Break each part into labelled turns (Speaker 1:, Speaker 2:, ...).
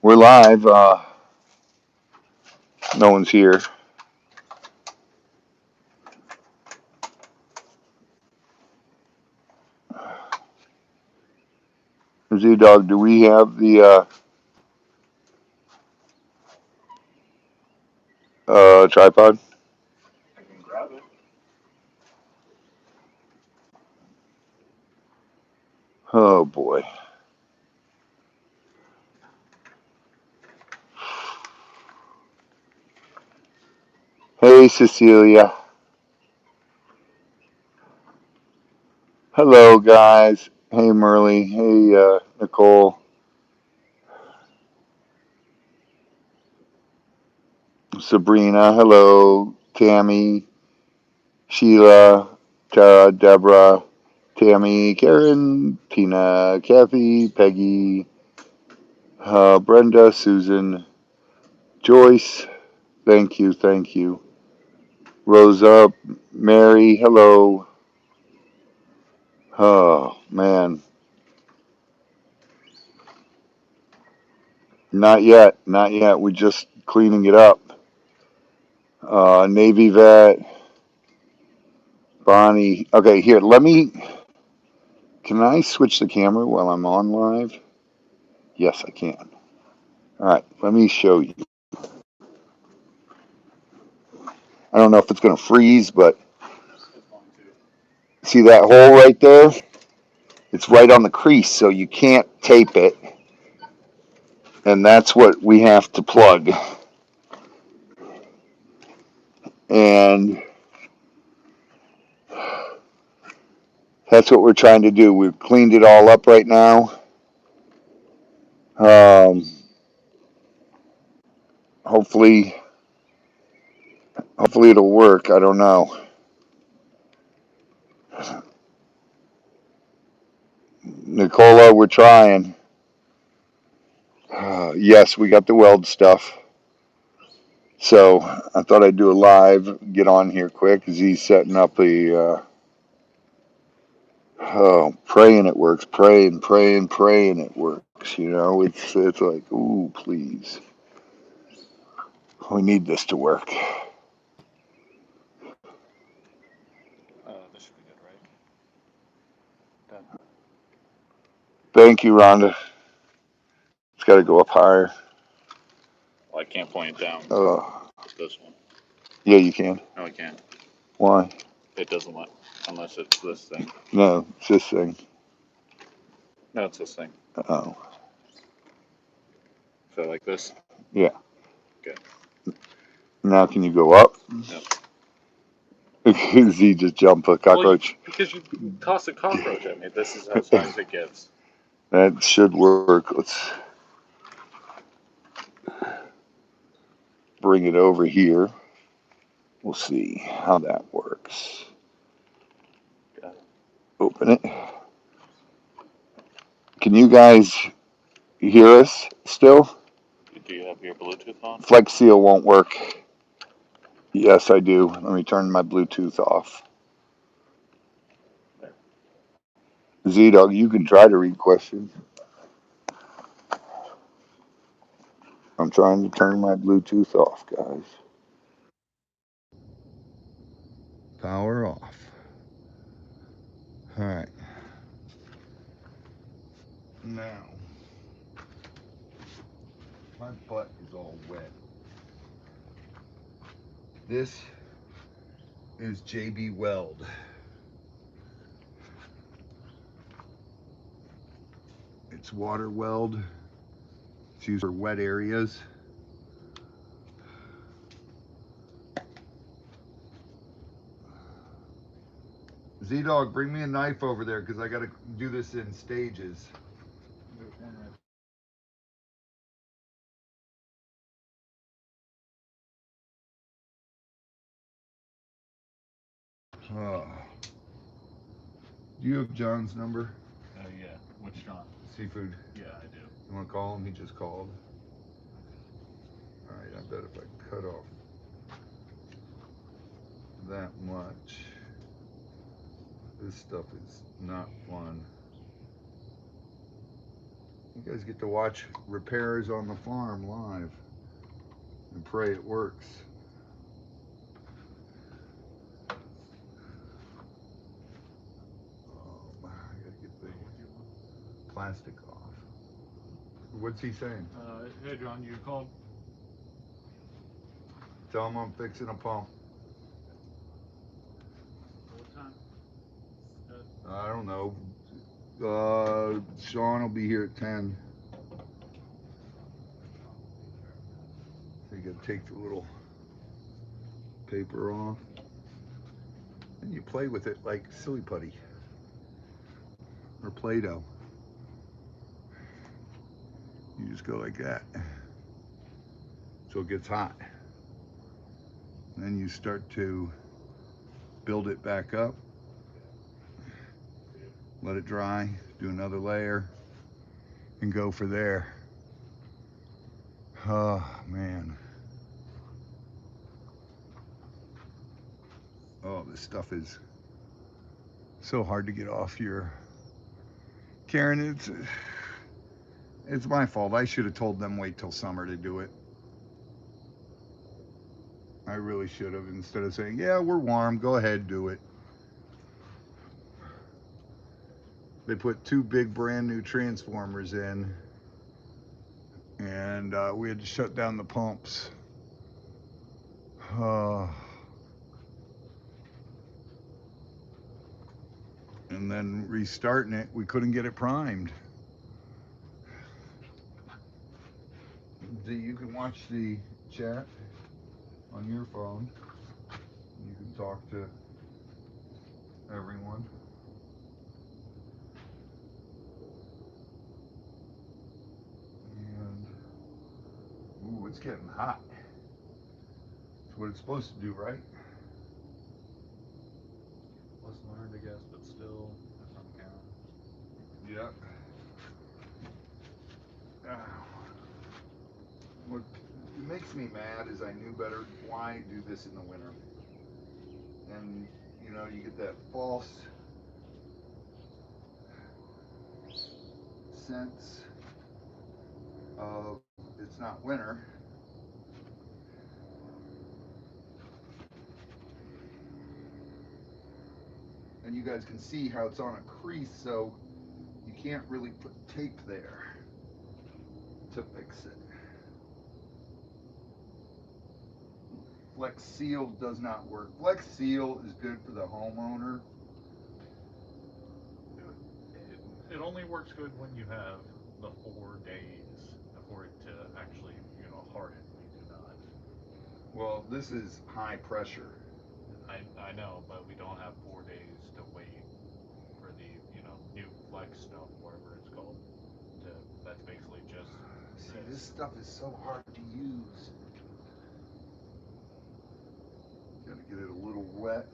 Speaker 1: We're live. No one's here. Z-Dog, do we have the tripod?
Speaker 2: I can grab it.
Speaker 1: Oh boy. Hey Cecilia. Hello guys. Hey Merle. Hey Nicole. Sabrina. Hello. Tammy. Sheila. Tara. Deborah. Tammy. Karen. Tina. Kathy. Peggy. Brenda. Susan. Joyce. Thank you. Thank you. Rosa. Mary. Hello. Oh man. Not yet. Not yet. We're just cleaning it up. Navy vet. Bonnie. Okay, here. Let me. Can I switch the camera while I'm on live? Yes, I can. All right. Let me show you. I don't know if it's going to freeze, but
Speaker 2: It's going to.
Speaker 1: see that hole right there? It's right on the crease, so you can't tape it. And that's what we have to plug. And that's what we're trying to do. We've cleaned it all up right now. Um, hopefully, hopefully it'll work. I don't know. Nicola, we're trying. Yes, we got the weld stuff. So I thought I'd do a live, get on here quick because he's setting up praying it works, praying, praying, praying it works. You know, it's like, ooh, please, we need this to work.
Speaker 2: This should be good, right? Done.
Speaker 1: Thank you, Rhonda. It's got to go up higher.
Speaker 2: Well, I can't point it down
Speaker 1: Uh,
Speaker 2: with this one.
Speaker 1: yeah, you can.
Speaker 2: No, I can't.
Speaker 1: Why?
Speaker 2: It doesn't let, unless it's this thing.
Speaker 1: No, it's this thing.
Speaker 2: No, it's this thing.
Speaker 1: Oh,
Speaker 2: So like this.
Speaker 1: yeah.
Speaker 2: Good.
Speaker 1: Now can you go up?
Speaker 2: Yep.
Speaker 1: Because he just jumped a
Speaker 2: Well,
Speaker 1: cockroach.
Speaker 2: because you toss a cockroach at me. This is as high as it gets.
Speaker 1: That should work. Let's bring it over here. We'll see how that works.
Speaker 2: Got it.
Speaker 1: Open it. Can you guys hear us still?
Speaker 2: Do you have your Bluetooth on?
Speaker 1: Flex Seal won't work. Yes, I do. Let me turn my Bluetooth off.
Speaker 2: There.
Speaker 1: Z-Dog, you can try to read questions. I'm trying to turn my Bluetooth off, guys. Power off. All right. Now, my butt is all wet. This is JB Weld. It's water weld. It's used for wet areas. Z-Dog, bring me a knife over there because I got to do this in stages.
Speaker 2: There's one right.
Speaker 1: Oh. Do you have John's number?
Speaker 2: Yeah. Which John?
Speaker 1: Seafood.
Speaker 2: Yeah, I do.
Speaker 1: You want to call him? He just called. All right, I bet if I cut off that much, this stuff is not fun. You guys get to watch repairs on the farm live and pray it works. I gotta get the plastic off. What's he saying?
Speaker 2: Hey, John, you called?
Speaker 1: Tell him I'm fixing a pump.
Speaker 2: What time?
Speaker 1: I don't know. Sean will be here at 10. So you gotta take the little paper off. And you play with it like silly putty or Play-Doh. You just go like that. So it gets hot. And then you start to build it back up. Let it dry, do another layer, and go for there. Oh, man. Oh, this stuff is so hard to get off your... Karen, it's my fault. I should have told them wait till summer to do it. I really should have, instead of saying, yeah, we're warm, go ahead, do it. They put 2 big brand new transformers in, and we had to shut down the pumps. And then restarting it, we couldn't get it primed. You can watch the chat on your phone. You can talk to everyone. And, ooh, it's getting hot. It's what it's supposed to do, right?
Speaker 2: Lesson learned, I guess, but still, that's not counting.
Speaker 1: Yeah. What makes me mad is I knew better. Why do this in the winter? And, you know, you get that false sense of it's not winter. And you guys can see how it's on a crease, so you can't really put tape there to fix it. Flex Seal does not work. Flex Seal is good for the homeowner.
Speaker 2: It only works good when you have the 4 days for it to actually, harden. We do not.
Speaker 1: Well, this is high pressure.
Speaker 2: I know, but we don't have 4 days to wait for the, new flex stuff, whatever it's called. That's basically just
Speaker 1: See, this stuff is so hard to use. Got to get it a little wet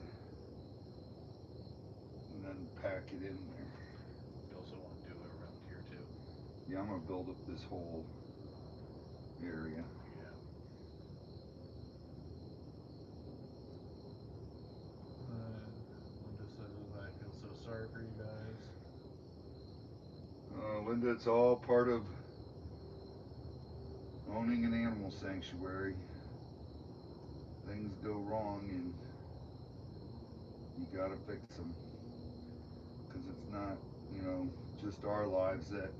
Speaker 1: and then pack it in there.
Speaker 2: We also want to do it around here too.
Speaker 1: Yeah, I'm gonna build up this whole area.
Speaker 2: Yeah. Linda says, I feel so sorry for you guys.
Speaker 1: Linda, it's all part of owning an animal sanctuary. Things go wrong and you gotta fix them. Because it's not, you know, just our lives that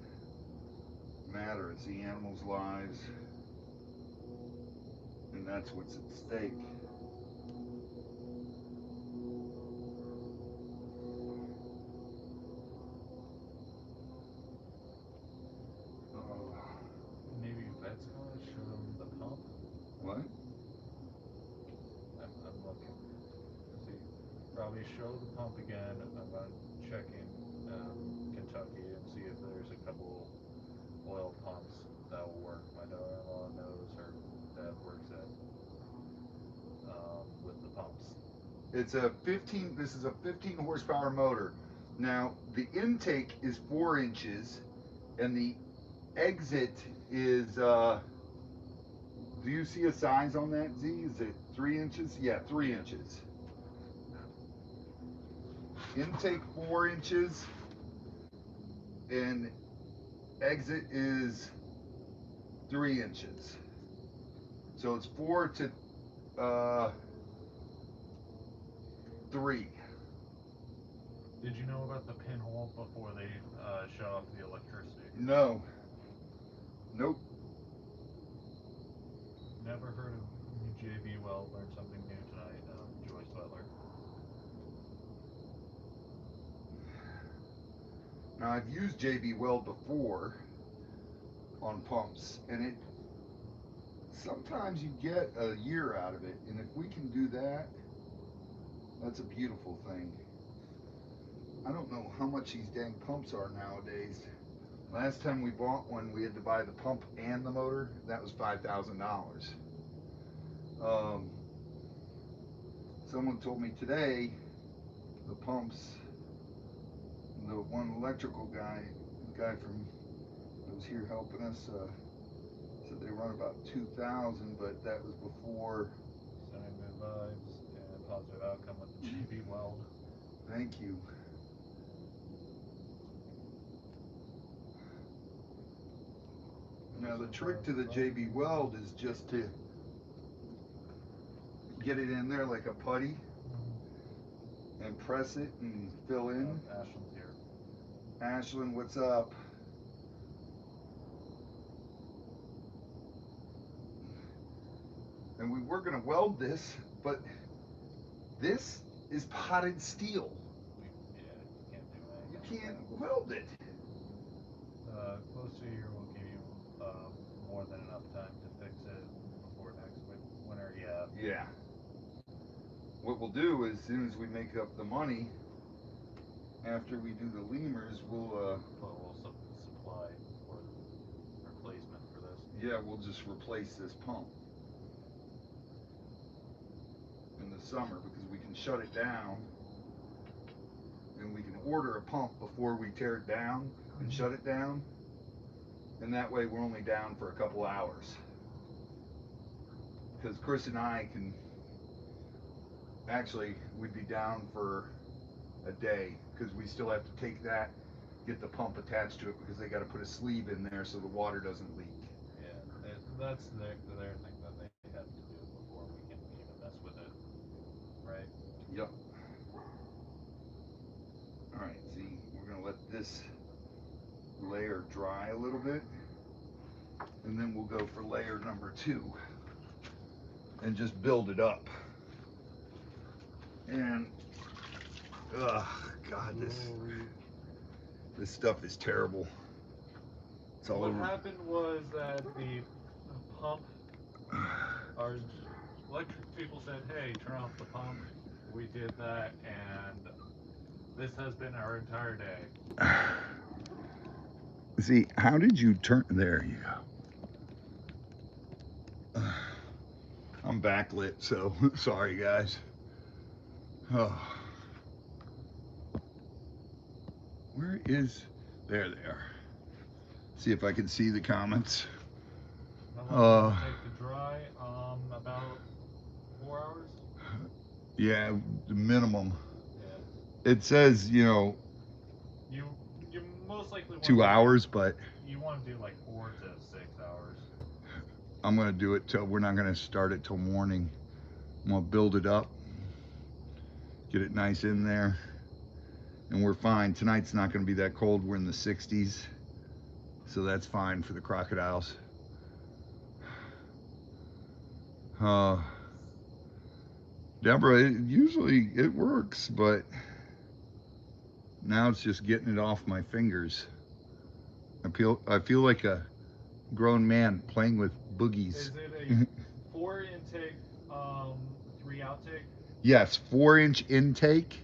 Speaker 1: matter. It's the animals' lives. And that's what's at stake.
Speaker 2: Maybe Vet's gonna show them the pump.
Speaker 1: What?
Speaker 2: I'm looking. See, probably show the pump again. I'm gonna check in Kentucky and see if there's a couple oil pumps that will work. My daughter-in-law knows her dad works at with the pumps.
Speaker 1: It's a 15, this is a 15 horsepower motor. Now, the intake is 4 inches and the exit is, do you see a size on that, Z? Is it 3 inches? Yeah, 3 inches. Intake 4 inches and exit is 3 inches. So it's 4 to 3.
Speaker 2: Did you know about the pinhole before they shut off the electricity?
Speaker 1: No. Nope.
Speaker 2: Never heard of JB Weld. Learned something new tonight. Joyce Butler.
Speaker 1: Now I've used JB Weld before on pumps, and it sometimes you get a year out of it, and if we can do that, that's a beautiful thing. I don't know how much these dang pumps are nowadays. Last time we bought one, we had to buy the pump and the motor. That was $5,000. Someone told me today the pumps, the one electrical guy, the guy from that was here helping us, said they run about 2,000, but that was before.
Speaker 2: Sending good vibes and positive outcome with the JB Weld.
Speaker 1: Thank you. Now the trick to the JB Weld is just to get it in there like a putty and press it and fill in.
Speaker 2: Ashland's here.
Speaker 1: Ashland, what's up? And we were gonna weld this, but this is potted steel.
Speaker 2: Yeah, you can't do that.
Speaker 1: You can't weld it.
Speaker 2: Close to a year will give you more than enough time to fix it before next winter. Yeah.
Speaker 1: Yeah. What we'll do is, as soon as we make up the money, after we do the lemurs, we'll
Speaker 2: supply or replacement for this.
Speaker 1: yeah, we'll just replace this pump in the summer, because we can shut it down and we can order a pump before we tear it down and shut it down, and that way we're only down for a couple hours, because Chris and I can actually, we'd be down for a day, because we still have to take that, get the pump attached to it, because they got to put a sleeve in there so the water doesn't leak.
Speaker 2: Yeah, that's their thing that they have to do before we can even mess with it, right?
Speaker 1: Yep. All right, see, we're gonna let this layer dry a little bit, and then we'll go for layer number 2 and just build it up. And God, this stuff is terrible. It's all
Speaker 2: what
Speaker 1: over.
Speaker 2: happened was that the pump, our electric people said, hey, turn off the pump. We did that, and this has been our entire day.
Speaker 1: See, how did you turn? There you go. I'm backlit, so sorry guys. Oh. Where is, there they are. See if I can see the comments.
Speaker 2: How long does it take to dry? About 4 hours?
Speaker 1: Yeah, the minimum.
Speaker 2: Yeah.
Speaker 1: It says, you know,
Speaker 2: You most likely want
Speaker 1: 2 hours, but
Speaker 2: you want to do like 4 to 6 hours.
Speaker 1: I'm gonna do it till, we're not gonna start it till morning. I'm gonna build it up, get it nice in there, and we're fine. Tonight's not gonna be that cold. We're in the 60s, so that's fine for the crocodiles. Deborah, usually it works, but now it's just getting it off my fingers. I feel like a grown man playing with boogies.
Speaker 2: Is it a 4 intake, 3 outtake?
Speaker 1: Yes, 4-inch intake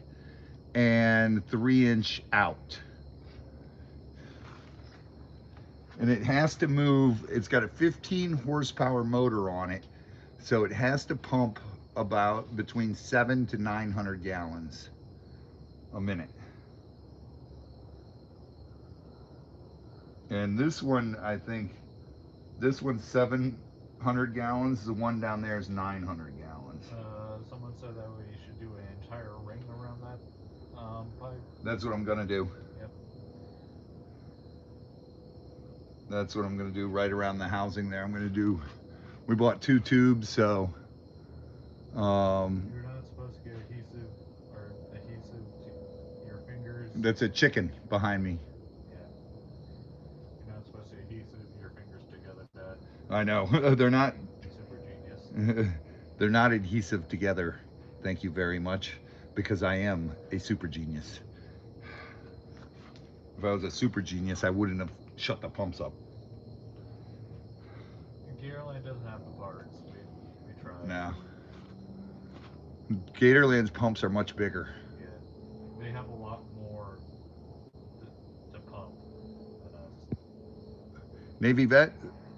Speaker 1: and 3-inch out. And it has to move, it's got a 15 horsepower motor on it, so it has to pump about between 700 to 900 gallons a minute. And this one, I think, this one's 700 gallons, the one down there is 900 gallons.
Speaker 2: Someone said that we should do an entire ring around that pipe.
Speaker 1: That's what I'm gonna do.
Speaker 2: Yep.
Speaker 1: That's what I'm gonna do right around the housing there. I'm gonna do. We bought 2 tubes, so
Speaker 2: You're not supposed to get adhesive or adhesive to your fingers.
Speaker 1: that's a chicken behind me.
Speaker 2: Yeah, you're not supposed to adhesive your fingers together, Dad.
Speaker 1: I know they're not.
Speaker 2: Super genius.
Speaker 1: They're not adhesive together. Thank you very much, because I am a super genius. If I was a super genius, I wouldn't have shut the pumps up.
Speaker 2: Gatorland doesn't have the parts. We tried.
Speaker 1: Now, Gatorland's pumps are much bigger.
Speaker 2: Yeah, they have a lot more to pump than us.
Speaker 1: Navy vet,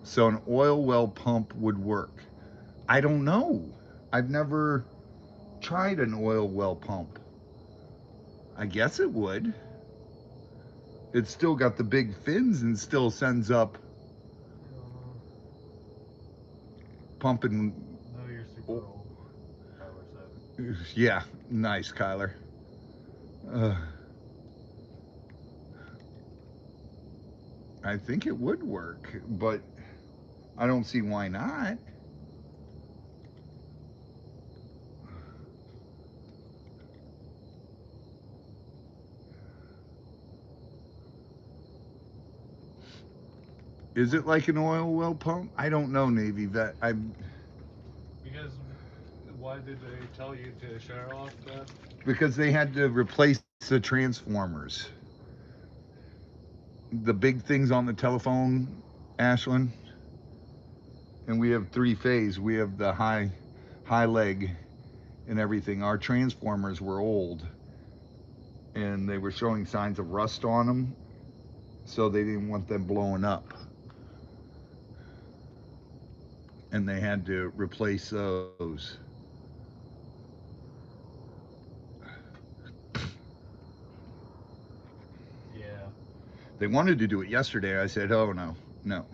Speaker 1: so an oil well pump would work. I don't know. I've never tried an oil well pump. I guess it would. It's still got the big fins and still sends up
Speaker 2: Uh,
Speaker 1: pumping.
Speaker 2: no, you're super old. Kyler said.
Speaker 1: Yeah, nice, Kyler. Uh, I think it would work, but I don't see why not. Is it like an oil well pump? I don't know, Navy vet.
Speaker 2: Because why did they tell you to shut it off, Dad?
Speaker 1: Because they had to replace the transformers. The big things on the telephone, Ashlyn, and we have 3 phase. We have the high leg and everything. Our transformers were old and they were showing signs of rust on them, so they didn't want them blowing up. And they had to replace those.
Speaker 2: Yeah.
Speaker 1: They wanted to do it yesterday. I said, oh no, no,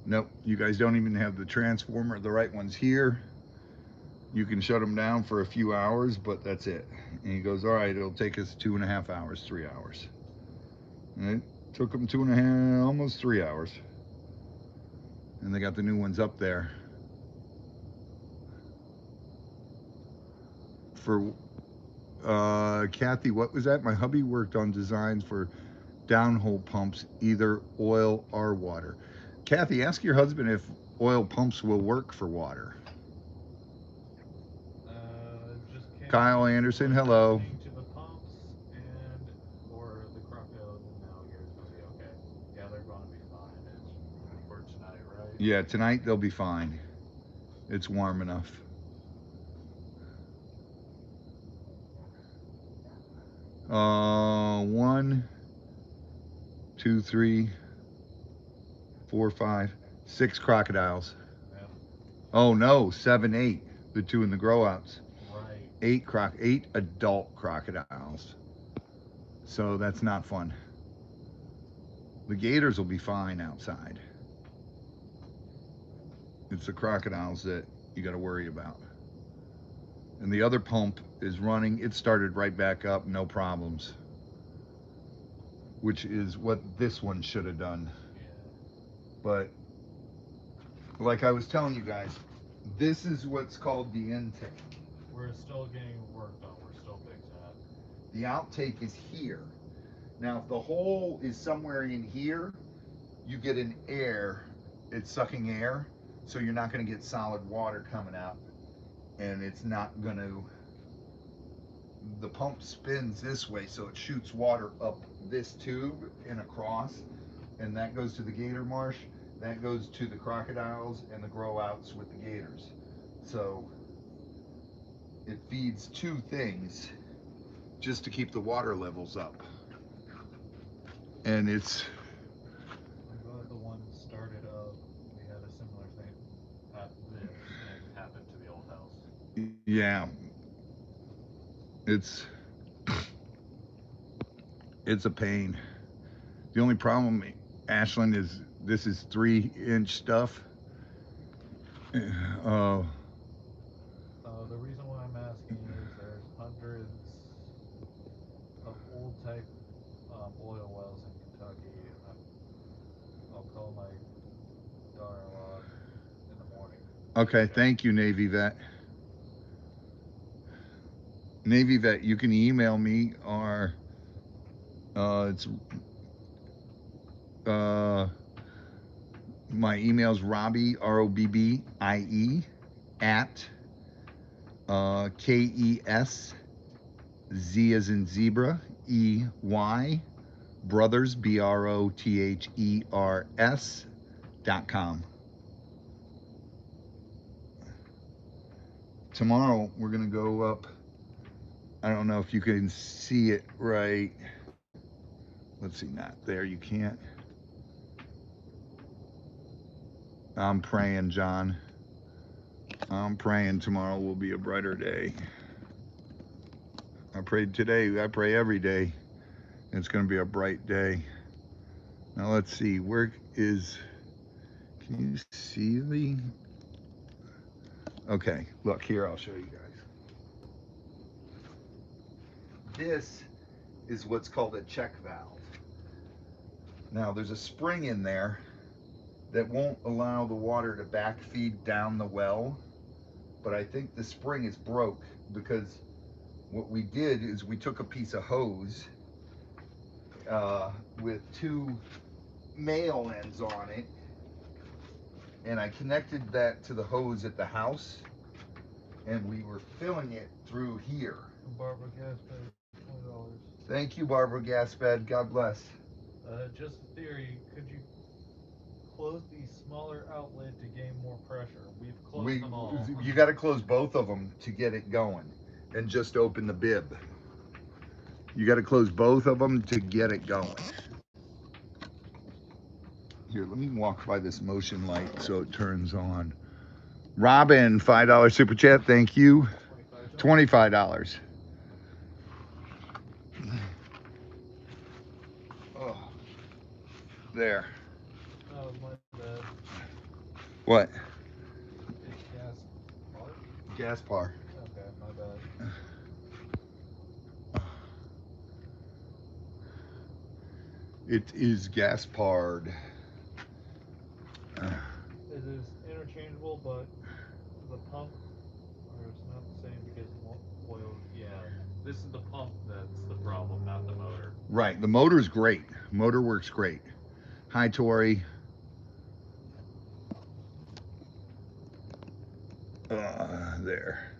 Speaker 1: nope. You guys don't even have the transformer, the right ones here. You can shut them down for a few hours, but that's it. And he goes, all right, it'll take us 2.5 hours, 3 hours. And it took them 2.5, almost 3 hours. And they got the new ones up there. For Kathy, what was that? My hubby worked on designs for downhole pumps, either oil or water. Kathy, ask your husband if oil pumps will work for water.
Speaker 2: Just
Speaker 1: Kyle
Speaker 2: came
Speaker 1: Anderson,
Speaker 2: what's
Speaker 1: hello.
Speaker 2: happening to the pumps and or the crocodiles and the alligators gonna be okay. Yeah, they're gonna be fine. It's for tonight, right?
Speaker 1: Yeah, tonight they'll be fine. It's warm enough. 1, 2, 3, 4, 5, 6 crocodiles.
Speaker 2: Yep.
Speaker 1: Oh no, 7, 8. The 2 in the grow outs.
Speaker 2: Right.
Speaker 1: 8 adult crocodiles. So that's not fun. The gators will be fine outside. It's the crocodiles that you got to worry about. And the other pump is running. It started right back up, no problems. Which is what this one should have done.
Speaker 2: Yeah.
Speaker 1: But like I was telling you guys, this is what's called the intake.
Speaker 2: We're still getting worked on. We're still fixing it.
Speaker 1: The outtake is here. Now, if the hole is somewhere in here, you get an air, it's sucking air, so you're not going to get solid water coming out, and it's not going to, the pump spins this way, so it shoots water up this tube and across, and that goes to the gator marsh, that goes to the crocodiles and the grow outs with the gators. So it feeds 2 things just to keep the water levels up. And it's,
Speaker 2: I'm glad the one started up. We had a similar thing at this and happened to the old house.
Speaker 1: yeah, it's it's a pain. The only problem, Ashland, is this is 3-inch stuff. Uh,
Speaker 2: The reason why I'm asking is there's hundreds of old type oil wells in Kentucky.
Speaker 1: Okay, thank you, Navy Vet. Navy Vet, you can email me, or it's my email's Robbie, ROBBIE at KES Z as in zebra EY brothers BROTHERS.com. Tomorrow we're gonna go up. I don't know if you can see it right. Let's see, not there. You can't. I'm praying, John. I'm praying tomorrow will be a brighter day. I prayed today. I pray every day. It's going to be a bright day. Now let's see. Where is? Can you see the? Okay. Look here. I'll show you guys. This is what's called a check valve. Now there's a spring in there that won't allow the water to backfeed down the well, but I think the spring is broke because what we did is we took a piece of hose with two male ends on it, and I connected that to the hose at the house, and we were filling it through here.
Speaker 2: Barbara Gaspard, $20.
Speaker 1: Thank you, Barbara Gaspard. God bless.
Speaker 2: Just a theory. Could you close the smaller outlet to gain more pressure? We've closed them all.
Speaker 1: You got to close both of them to get it going, and just open the bib. You got to close both of them to get it going. Here, let me walk by this motion light so it turns on. Robin, $5 super chat. Thank you. $25. Oh, there.
Speaker 2: Oh, my bad.
Speaker 1: What?
Speaker 2: It's gas bar?
Speaker 1: Gaspar.
Speaker 2: Okay, my bad.
Speaker 1: It is Gaspard.
Speaker 2: It is interchangeable, but the pump, or it's not the same because oil. Yeah, this is the pump that's the problem, not the motor.
Speaker 1: Right. The motor's great. Motor works great. Hi, Tori. There.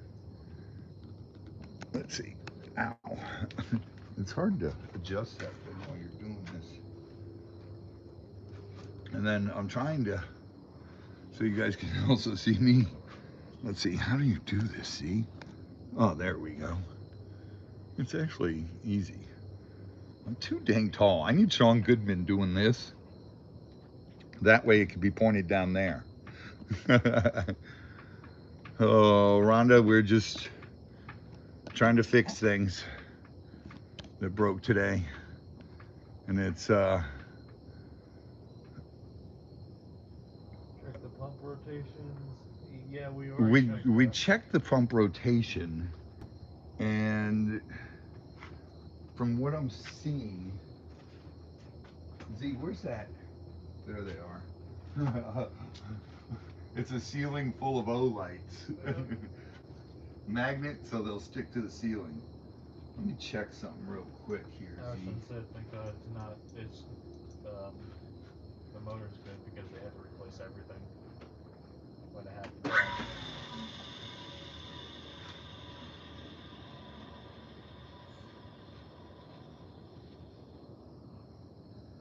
Speaker 1: Let's see. Ow. It's hard to adjust that thing while you're doing this. And then I'm trying to, so you guys can also see me. Let's see. How do you do this? See? Oh, there we go. It's actually easy. I'm too dang tall. I need Sean Goodman doing this. That way it could be pointed down there. Oh, Rhonda, we're just trying to fix things that broke today. And it's
Speaker 2: Check the pump rotations. Yeah,
Speaker 1: we checked the pump rotation, and from what I'm seeing, Z, where's that? There they are. It's a ceiling full of O lights. Magnet, so they'll stick to the ceiling. Let me check something real quick here.
Speaker 2: Ashton said, thank God it's not, it's, the motor's good because they had to replace everything when it happened.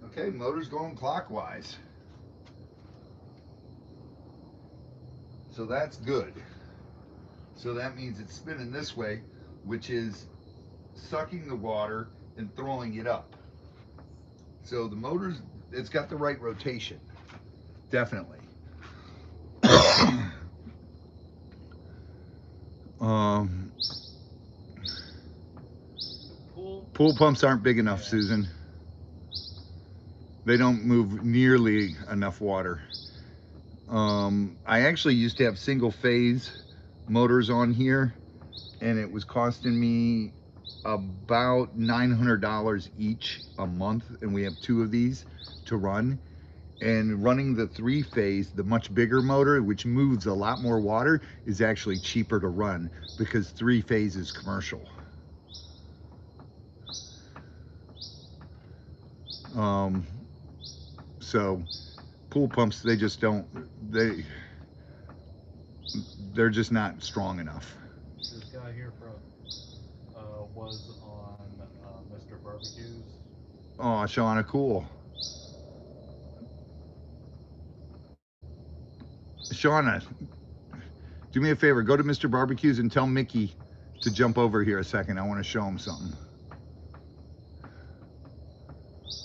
Speaker 1: Okay, motor's going clockwise. So that's good. So that means it's spinning this way, which is sucking the water and throwing it up. So the motor's, it's got the right rotation, definitely. Pool pumps aren't big enough, yeah. Susan. They don't move nearly enough water. I actually used to have single phase motors on here, and it was costing me about $900 each a month, and we have two of these to run, And running the 3-phase, the much bigger motor, which moves a lot more water, is actually cheaper to run because 3-phase is commercial. So pool pumps, they just don't, they're just not strong enough.
Speaker 2: This guy here from was on Mr. Barbecues.
Speaker 1: Oh, Shauna, cool. Shauna, do me a favor, go to Mr. Barbecues and tell Mickey to jump over here a second. I want to show him something.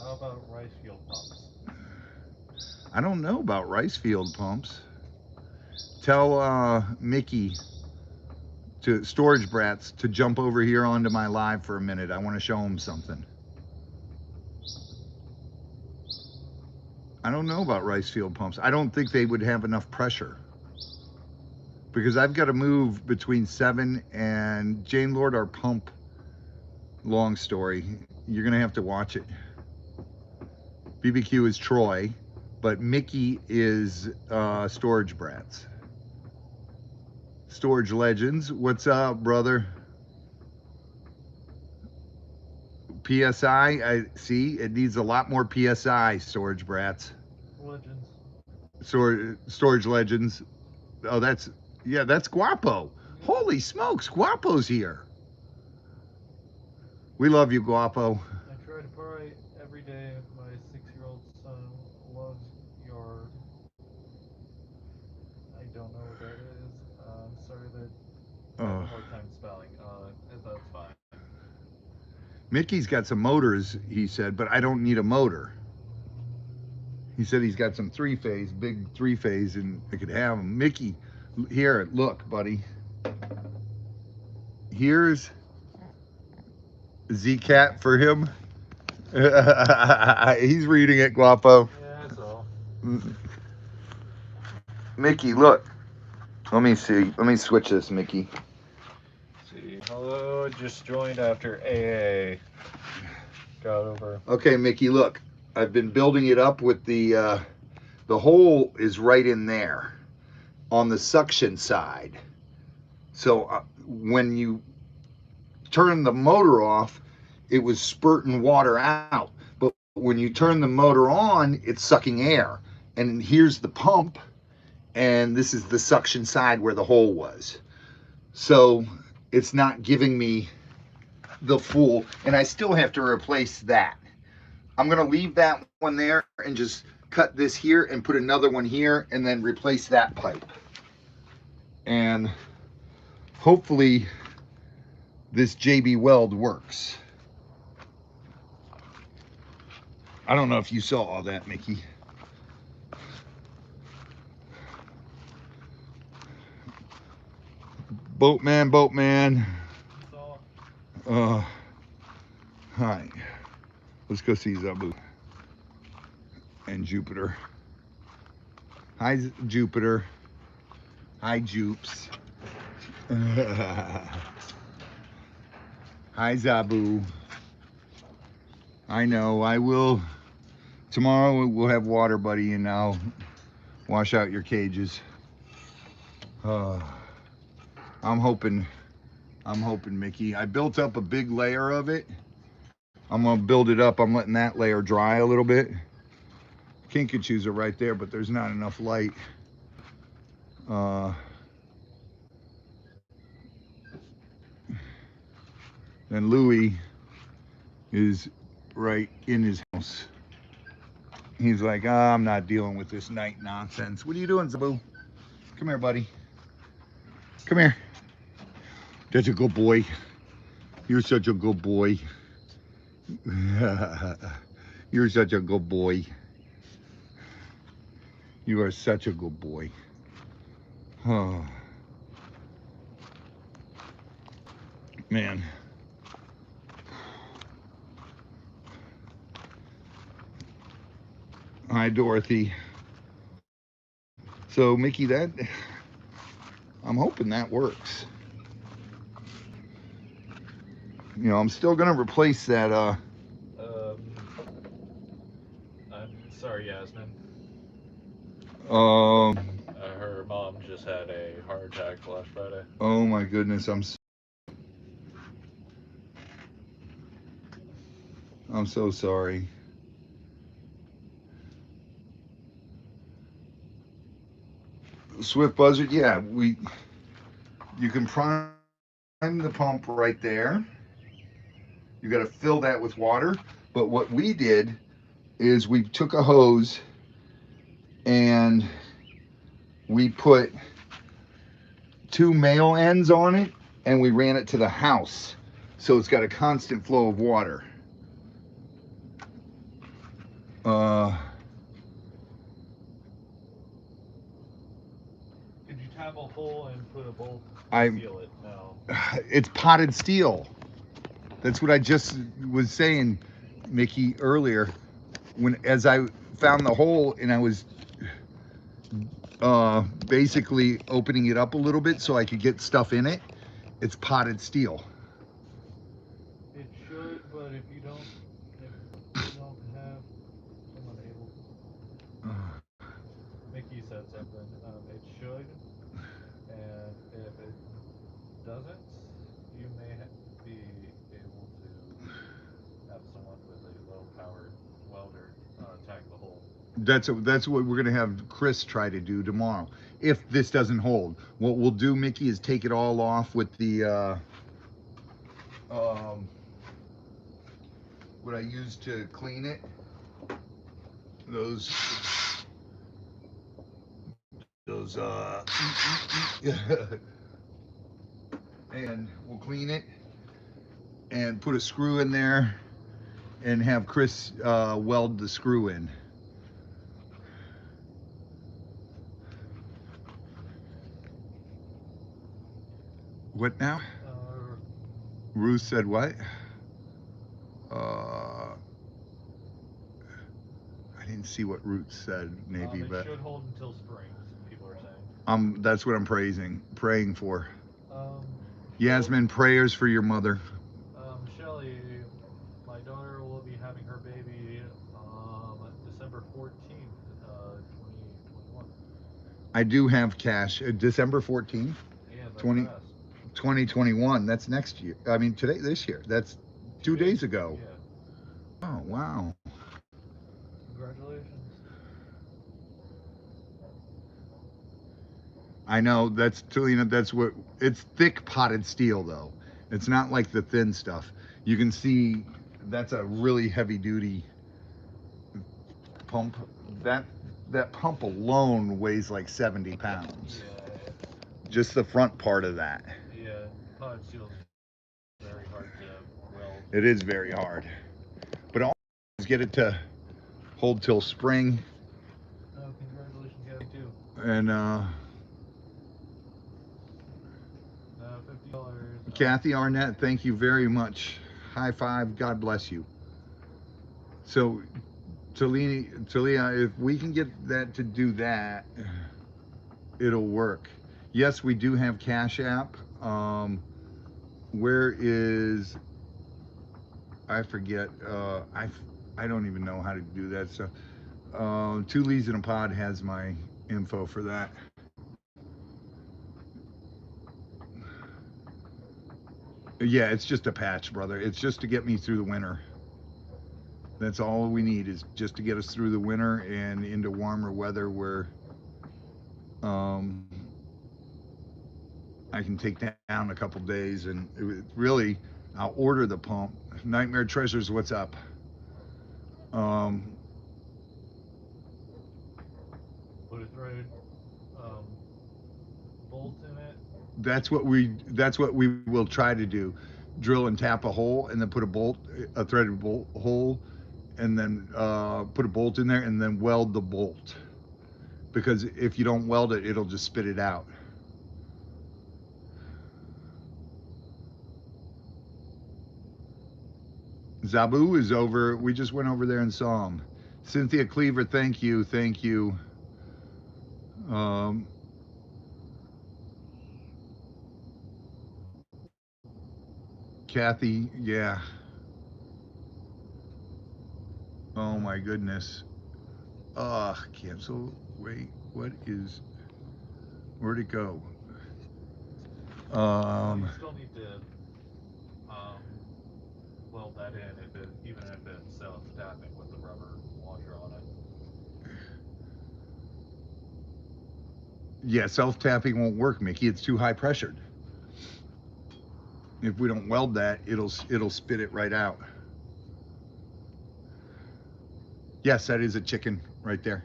Speaker 2: How about rice field pumps?
Speaker 1: I don't know about rice field pumps. Tell Mickey to Storage Brats to jump over here onto my live for a minute. I want to show him something. I don't know about rice field pumps. I don't think they would have enough pressure because I've got to move between 7 and Jane Lord, our pump. Long story. You're gonna have to watch it. BBQ is Troy, but Mickey is Storage Brats. Storage Legends, what's up, brother? PSI, I see it needs a lot more PSI, Storage Brats.
Speaker 2: Legends.
Speaker 1: Storage Legends. Oh, that's, yeah, that's Guapo. Holy smokes, Guapo's here. We love you, Guapo.
Speaker 2: I try to pray every day. My 6-year-old son loves your. I don't know what that is. I'm sorry that I have a hard time spelling. That's fine.
Speaker 1: Mickey's got some motors, he said, but I don't need a motor. He said he's got some 3-phase, big 3-phase, and I could have them. Mickey, here, look, buddy. Here's Z-Cat for him. He's reading it, Guapo.
Speaker 2: Yeah, that's all.
Speaker 1: Mickey, look. Let me see. Let me switch this, Mickey.
Speaker 2: See, hello, just joined after AA. Got over.
Speaker 1: Okay, Mickey, look. I've been building it up with the hole is right in there on the suction side. So when you turn the motor off, it was spurting water out. But when you turn the motor on, it's sucking air. And here's the pump, and this is the suction side where the hole was. So it's not giving me the full, and I still have to replace that. I'm gonna leave that one there and just cut this here and put another one here and then replace that pipe. And hopefully this JB Weld works. I don't know if you saw all that, Mickey. Boatman, boatman. Hi. Let's go see Zabu and Jupiter. Hi, Jupiter. Hi, Jupes. Hi, Zabu. I know, I will. Tomorrow we'll have water, buddy, and I'll wash out your cages. I'm hoping, Mickey. I built up a big layer of it. I'm gonna build it up. I'm letting that layer dry a little bit. Kinkajous are right there, but there's not enough light. And Louis is right in his house. He's like, I'm not dealing with this night nonsense. What are you doing, Zabu? Come here, buddy. Come here. That's a good boy. You're such a good boy. You're such a good boy. You are such a good boy. Oh. Man. Hi, Dorothy. So, Mickey, I'm hoping that works. You know, I'm still gonna replace that.
Speaker 2: I'm sorry, Yasmin. Her mom just had a heart attack last Friday.
Speaker 1: Oh my goodness, I'm so sorry. Swift Buzzard, yeah, you can prime the pump right there. You got to fill that with water. But what we did is we took a hose and we put two male ends on it and we ran it to the house. So it's got a constant flow of water. Uh,
Speaker 2: Could you tap a hole and put a bolt to
Speaker 1: I,
Speaker 2: seal it? No.
Speaker 1: it's potted steel. That's what I just was saying, Mickey, earlier. When as I found the hole and I was basically opening it up a little bit so I could get stuff in it, it's potted steel.
Speaker 2: It should, but if you don't have someone able, Mickey said something. It should, and if it doesn't, you may be able to have someone with a low-powered welder tack the hole.
Speaker 1: That's what we're gonna have Chris try to do tomorrow. If this doesn't hold, what we'll do, Mickey, is take it all off with the um, what I use to clean it. Those those and we'll clean it and put a screw in there and have Chris weld the screw in. What now?
Speaker 2: Uh,
Speaker 1: Ruth said what? Uh, I didn't see what Ruth said, maybe,
Speaker 2: it
Speaker 1: but
Speaker 2: should hold until spring. People are saying.
Speaker 1: that's what I'm praying for.
Speaker 2: Um, Shell,
Speaker 1: Yasmin, prayers for your mother.
Speaker 2: Shelly, my daughter will be having her baby December 14th, 2021.
Speaker 1: I do have cash. December 14th,
Speaker 2: Yeah, that's
Speaker 1: 20,
Speaker 2: fast.
Speaker 1: 2021. That's next year. I mean, this year. That's 2 days ago.
Speaker 2: Yeah.
Speaker 1: Oh, wow.
Speaker 2: Congratulations.
Speaker 1: I know that's Talina. That's what it's thick potted steel though. It's not like the thin stuff. You can see that's a really heavy duty pump. That that pump alone weighs like 70 pounds.
Speaker 2: Yeah,
Speaker 1: Just the front part of that.
Speaker 2: yeah. Pod seal's very hard to weld.
Speaker 1: It is very hard. But all is get it to hold till spring.
Speaker 2: Oh, congratulations, Kathy, too.
Speaker 1: And
Speaker 2: $50.
Speaker 1: Kathy Arnett, thank you very much. High five. God bless you. So Talia, if we can get that to do that, it'll work. Yes, we do have Cash App. Where is I forget? I don't even know how to do that. So, Two Leads in a Pod has my info for that. Yeah, it's just a patch, brother. It's just to get me through the winter. That's all we need is just to get us through the winter and into warmer weather where um, I can take down a couple days and really I'll order the pump. Nightmare Treasures, what's up? Um,
Speaker 2: Put a threaded um, bolt in it.
Speaker 1: that's what we will try to do. Drill and tap a hole and then put a threaded bolt hole, and then put a bolt in there and then weld the bolt. Because if you don't weld it, it'll just spit it out. Zabu is over. We just went over there and saw him. Cynthia Cleaver, thank you, thank you. Um, Kathy, yeah. Oh my goodness. Ugh, cancel. Wait. What is, where'd it go?
Speaker 2: You still need to um, weld that in, even if it's self-tapping with the rubber washer on it.
Speaker 1: Yeah, self-tapping won't work, Mickey. It's too high pressured. If we don't weld that, it'll spit it right out. Yes, that is a chicken right there.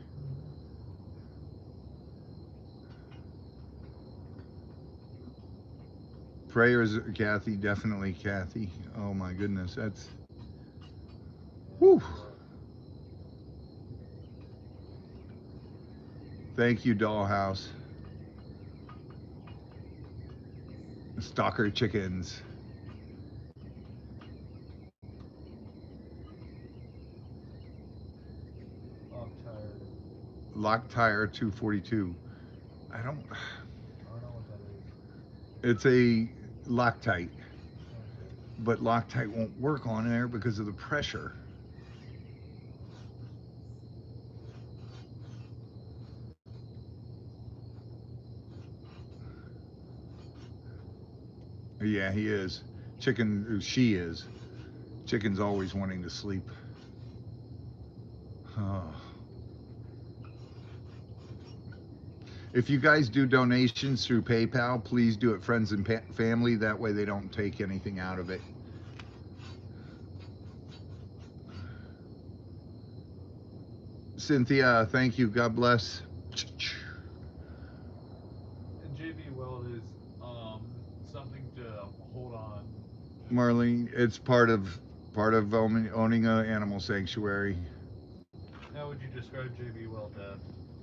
Speaker 1: Prayers, Kathy, definitely, Kathy. Oh my goodness, that's whew. Thank you, Dollhouse. Stalker chickens. Lock tire 242. I don't
Speaker 2: know what that is.
Speaker 1: It's a Loctite,
Speaker 2: Okay.
Speaker 1: but Loctite won't work on there because of the pressure. Yeah, he is. She is. Chicken's always wanting to sleep. Oh. If you guys do donations through PayPal, please do it friends and family. That way they don't take anything out of it. Cynthia, thank you. God bless.
Speaker 2: And JB Weld is something to hold on.
Speaker 1: Marlene, it's part of owning an animal sanctuary.
Speaker 2: How would you describe JB Weld, Dad?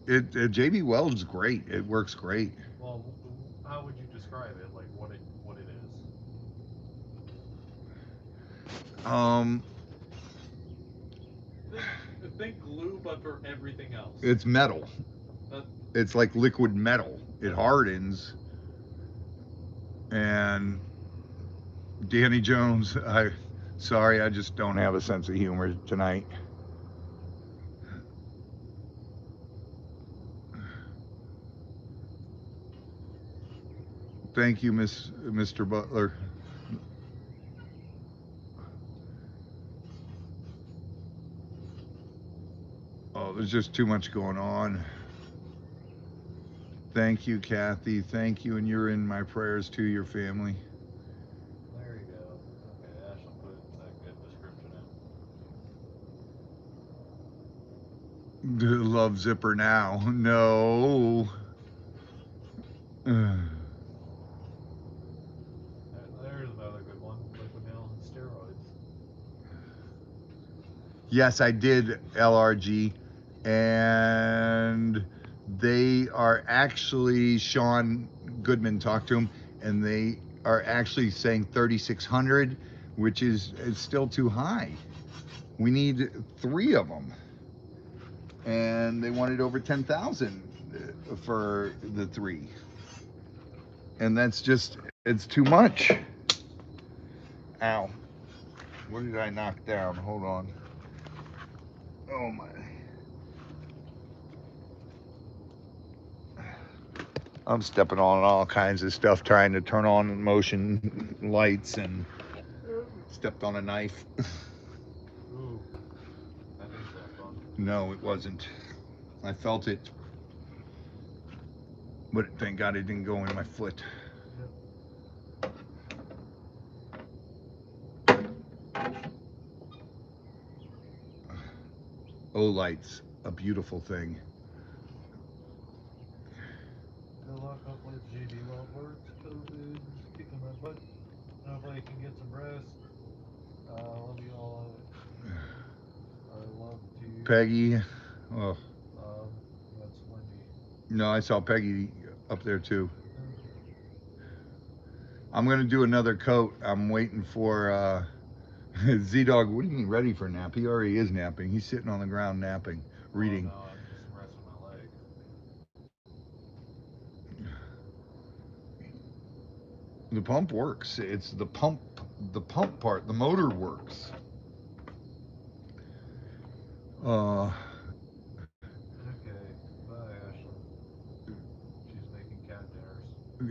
Speaker 1: JB Weld's great. It works great.
Speaker 2: Well, how would you describe it? Like what it is?
Speaker 1: Um,
Speaker 2: Think glue, but for everything else.
Speaker 1: it's metal. It's like liquid metal. It hardens. And Danny Jones, sorry, I just don't have a sense of humor tonight. Thank you, Mr. Butler. Oh, there's just too much going on. Thank you, Kathy. Thank you, and you're in my prayers to your family.
Speaker 2: There you go. Okay, Ashley put a good description in.
Speaker 1: Love Zipper now. No.
Speaker 2: There's another good one. Liquid nail and steroids.
Speaker 1: Yes, I did LRG, and they are actually, Sean Goodman talked to him, and they are actually saying 3,600, which is it's still too high. We need 3 of them, and they wanted over 10,000 for the 3, and that's just it's too much. Ow! What did I knock down? Hold on. Oh my. I'm stepping on all kinds of stuff trying to turn on motion lights and stepped on a knife.
Speaker 2: Ooh, that didn't sound fun.
Speaker 1: No, it wasn't. I felt it. But thank God it didn't go in my foot. Lights, a beautiful thing.
Speaker 2: Good luck. Hopefully JB Weld works. COVID kicking my butt. Hopefully I can get some rest. Love you all. I love to.
Speaker 1: Peggy. Oh.
Speaker 2: That's Wendy.
Speaker 1: No, I saw Peggy up there too.
Speaker 2: Okay.
Speaker 1: I'm going to do another coat. I'm waiting for Z-Dog. What do you mean ready for nap? He already is napping. He's sitting on the ground napping, reading.
Speaker 2: Oh, no, I'm just resting my leg.
Speaker 1: The pump works. It's the pump part. The motor works.
Speaker 2: Okay, bye, Ashley.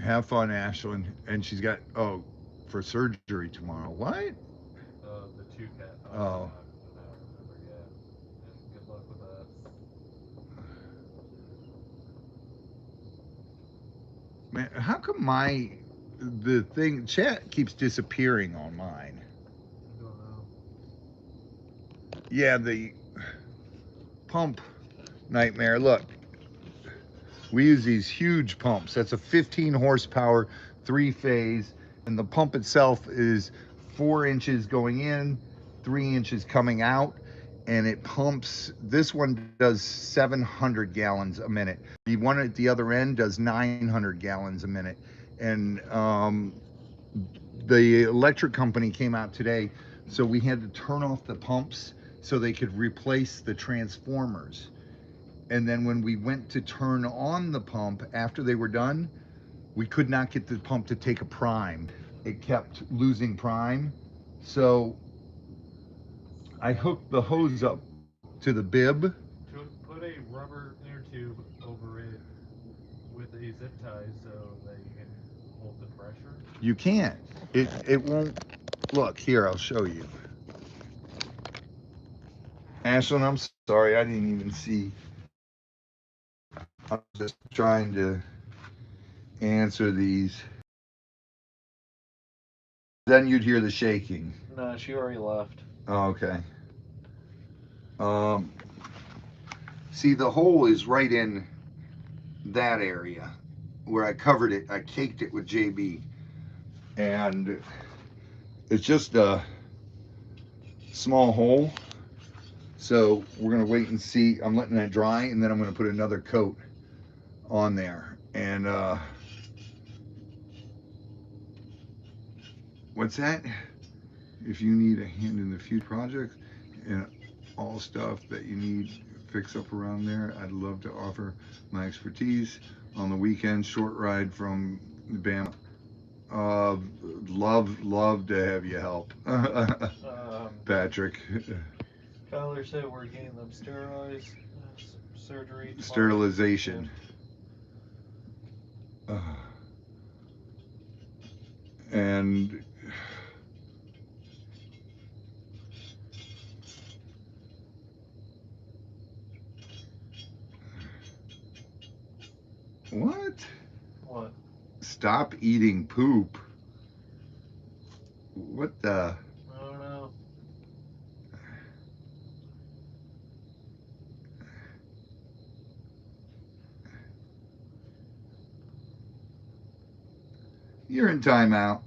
Speaker 1: Have fun, Ashlyn. And she's got, oh, for surgery tomorrow. What?
Speaker 2: The two cat. Oh, I
Speaker 1: Oh,
Speaker 2: don't remember yet. And good luck with that.
Speaker 1: man, how come the thing, chat keeps disappearing on mine?
Speaker 2: I don't know.
Speaker 1: Yeah, the pump nightmare. Look, we use these huge pumps. That's a 15 horsepower, three phase, and the pump itself is 4 inches going in, 3 inches coming out, and it pumps. This one does 700 gallons a minute. The one at the other end does 900 gallons a minute, and the electric company came out today, so we had to turn off the pumps so they could replace the transformers. And then when we went to turn on the pump after they were done, we could not get the pump to take a prime. It kept losing prime. So I
Speaker 2: Well,
Speaker 1: hooked the hose up to the bib.
Speaker 2: put a rubber inner tube over it with a zip tie so that you can hold the pressure.
Speaker 1: You can't. It won't. Look here. I'll show you. Ashlyn, I'm sorry. I didn't even see. I'm just trying to answer these. Then you'd hear the shaking.
Speaker 2: No, she already left.
Speaker 1: Oh, okay. Um, See, the hole is right in that area where I covered it. I caked it with JB, and it's just a small hole. So we're gonna wait and see. I'm letting that dry, and then I'm gonna put another coat on there. And what's that? If you need a hand in the future projects and all stuff that you need fix up around there, I'd love to offer my expertise on the weekend. Short ride from Bama. Uh, love to have you help,
Speaker 2: Um,
Speaker 1: Patrick.
Speaker 2: Kyler said we're getting them sterilized. Surgery tomorrow. Yep.
Speaker 1: Sterilization. Uh, and what?
Speaker 2: What?
Speaker 1: Stop eating poop. What the?
Speaker 2: I don't know.
Speaker 1: You're in timeout.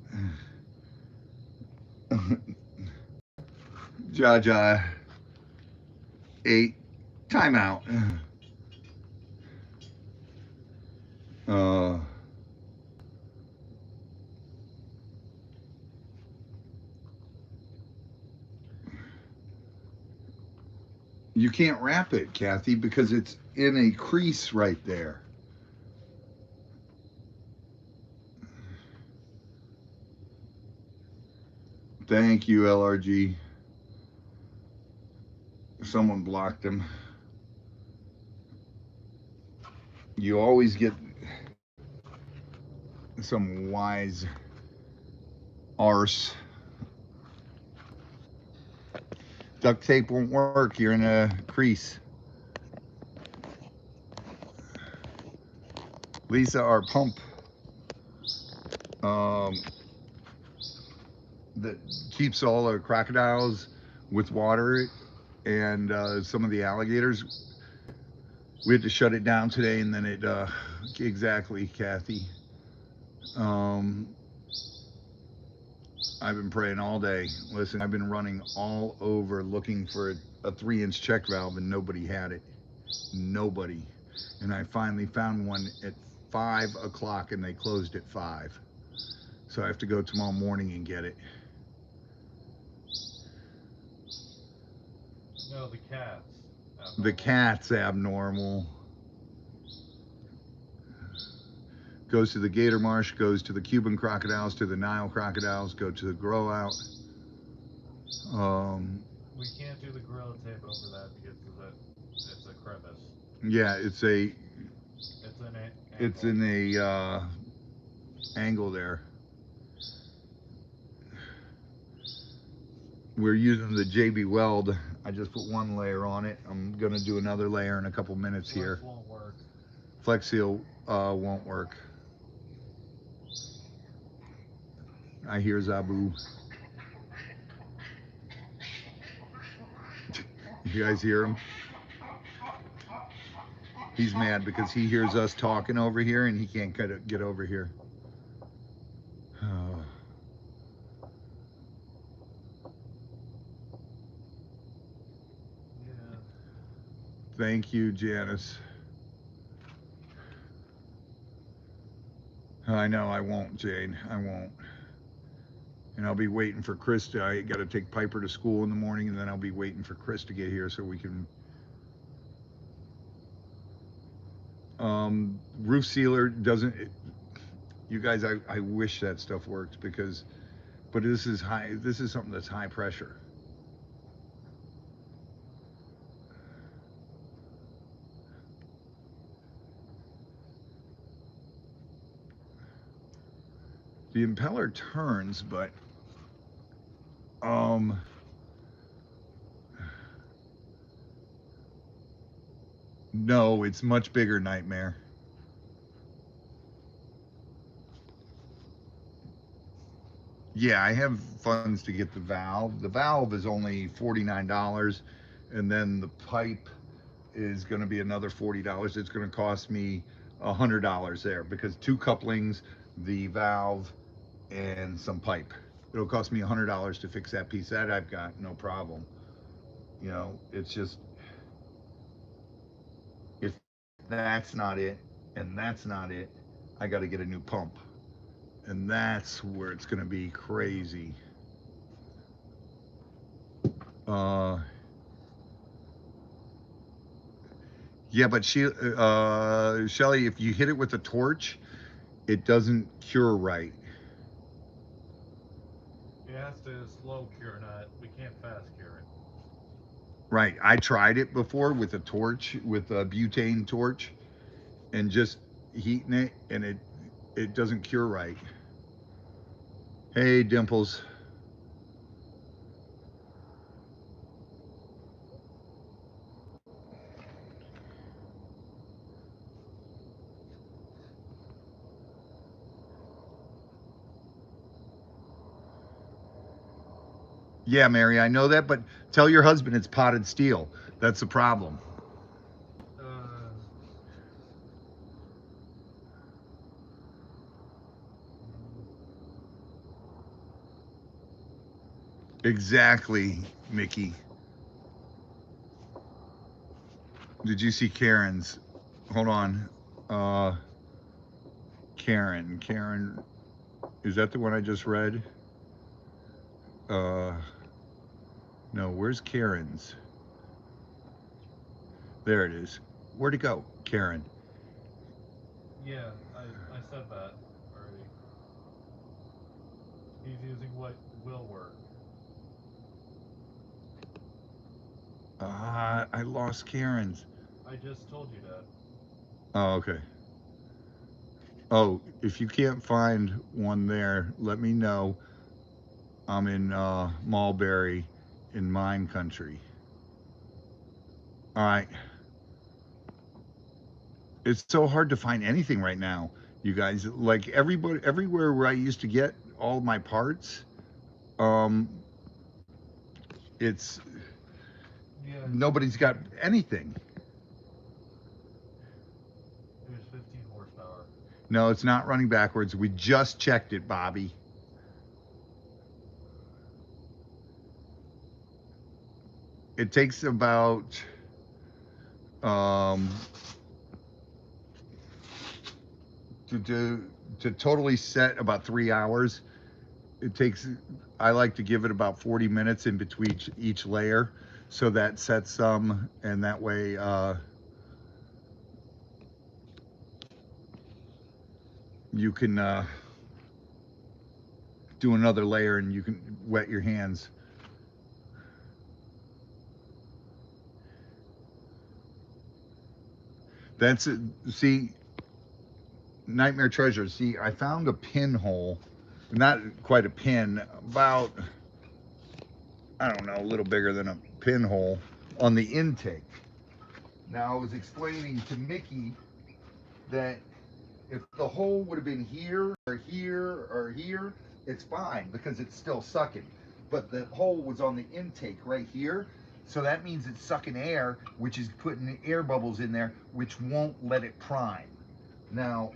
Speaker 1: Jaja. 8. Timeout. Uh, you can't wrap it, Kathy, because it's in a crease right there. Thank you, LRG. Someone blocked him. You always get some wise arse. Duct tape won't work. You're in a crease. Lisa, our pump um, that keeps all the crocodiles with water and some of the alligators, we had to shut it down today, and then it exactly, Kathy. Um, I've been praying all day. Listen, I've been running all over looking for a 3-inch check valve, and nobody had it. Nobody. And I finally found one at 5 o'clock, and they closed at 5. So I have to go tomorrow morning and get it.
Speaker 2: No, the cat's
Speaker 1: The
Speaker 2: abnormal.
Speaker 1: cat's abnormal. Goes to the Gator Marsh, goes to the Cuban crocodiles, to the Nile crocodiles, go to the grow out. Um,
Speaker 2: We can't do the gorilla tape over that because of the, it's a crevice.
Speaker 1: yeah, it's
Speaker 2: It's an
Speaker 1: it's
Speaker 2: ankle.
Speaker 1: in a angle there. We're using the JB Weld. I just put one layer on it. I'm gonna do another layer in a couple minutes here.
Speaker 2: Flex won't work.
Speaker 1: Flex Seal won't work. I hear Zabu. You guys hear him? He's mad because he hears us talking over here and he can't get over here. Oh.
Speaker 2: Yeah.
Speaker 1: Thank you, Janice. I know I won't, Jane. I won't. And I'll be waiting for Chris to, I got to take Piper to school in the morning, and then I'll be waiting for Chris to get here so we can. Roof sealer doesn't, you guys, I wish that stuff worked because, but this is something that's high pressure. The impeller turns, but, no, it's much bigger, Nightmare. Yeah, I have funds to get the valve. The valve is only $49, and then the pipe is going to be another $40. It's going to cost me $100 there because 2 couplings, the valve, and some pipe. It'll cost me $100 to fix that piece. That I've got no problem. You know, it's just if that's not it and that's not it, I got to get a new pump, and that's where it's going to be crazy. Uh, yeah, but Shelly, if you hit it with a torch, it doesn't cure right.
Speaker 2: It has to slow cure, not. We can't fast cure it.
Speaker 1: Right. I tried it before with a torch, with a butane torch, and just heating it, and it doesn't cure right. Hey, Dimples. Yeah, Mary, I know that, but tell your husband it's potted steel. That's the problem.
Speaker 2: Uh,
Speaker 1: Exactly, Mickey. Did you see Karen's? Hold on. Karen. Is that the one I just read? Uh, no, where's Karen's? There it is. Where'd it go? Karen.
Speaker 2: yeah, I said that already. He's using what will work.
Speaker 1: I lost Karen's.
Speaker 2: I just told you that.
Speaker 1: Oh, okay. Oh, if you can't find one there, let me know. I'm in Mulberry in mine country. All right. It's so hard to find anything right now, you guys. Like everybody, everywhere where I used to get all my parts, um, it's
Speaker 2: Yeah,
Speaker 1: nobody's got anything.
Speaker 2: it was 15 horsepower.
Speaker 1: No, it's not running backwards. We just checked it, Bobby. It takes about um, to totally set about 3 hours. It takes, I like to give it about 40 minutes in between each layer, so that sets some, and that way you can do another layer and you can wet your hands. That's it. See, Nightmare treasure. See, I found a pinhole, not quite a pin, about, I don't know, a little bigger than a pinhole on the intake. Now, I was explaining to Mickey that if the hole would have been here or here or here, it's fine because it's still sucking. But the hole was on the intake right here. So that means it's sucking air, which is putting air bubbles in there, which won't let it prime. Now,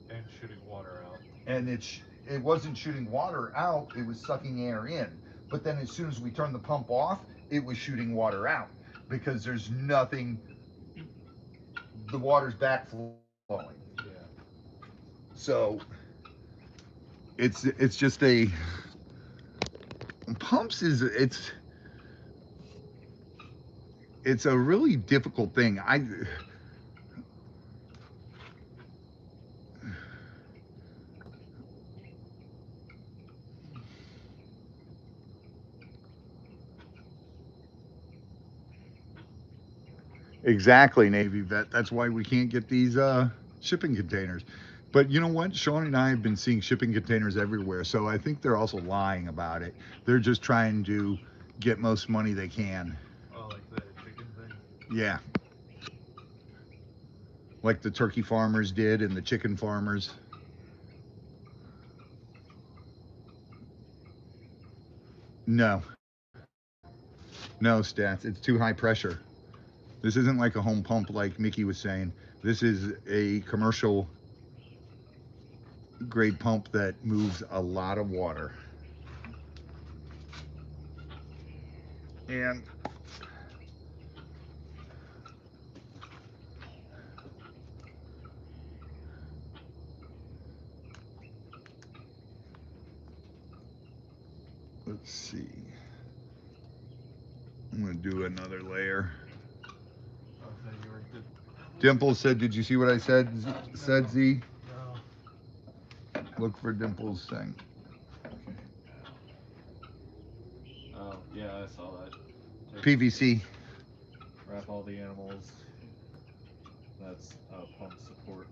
Speaker 2: And shooting water out.
Speaker 1: and it wasn't shooting water out, it was sucking air in. But then as soon as we turned the pump off, it was shooting water out because there's nothing, the water's backflowing.
Speaker 2: Yeah.
Speaker 1: So it's just a pumps is it's a really difficult thing. I exactly, Navy vet. That's why we can't get these shipping containers. But you know what? Sean and I have been seeing shipping containers everywhere, so I think they're also lying about it. They're just trying to get most money they can.
Speaker 2: Oh, like the chicken thing?
Speaker 1: Yeah, like the turkey farmers did and the chicken farmers. No, no, stats. It's too high pressure. This isn't like a home pump like Mickey was saying. This is a commercial grade pump that moves a lot of water. And let's see. I'm gonna do another layer.
Speaker 2: Okay, you already did.
Speaker 1: Dimples said, "Did you see what I said?" Said Z.
Speaker 2: No.
Speaker 1: Look for Dimples thing.
Speaker 2: Okay. Oh, yeah, I saw that.
Speaker 1: PVC.
Speaker 2: Wrap all the animals. That's pump support.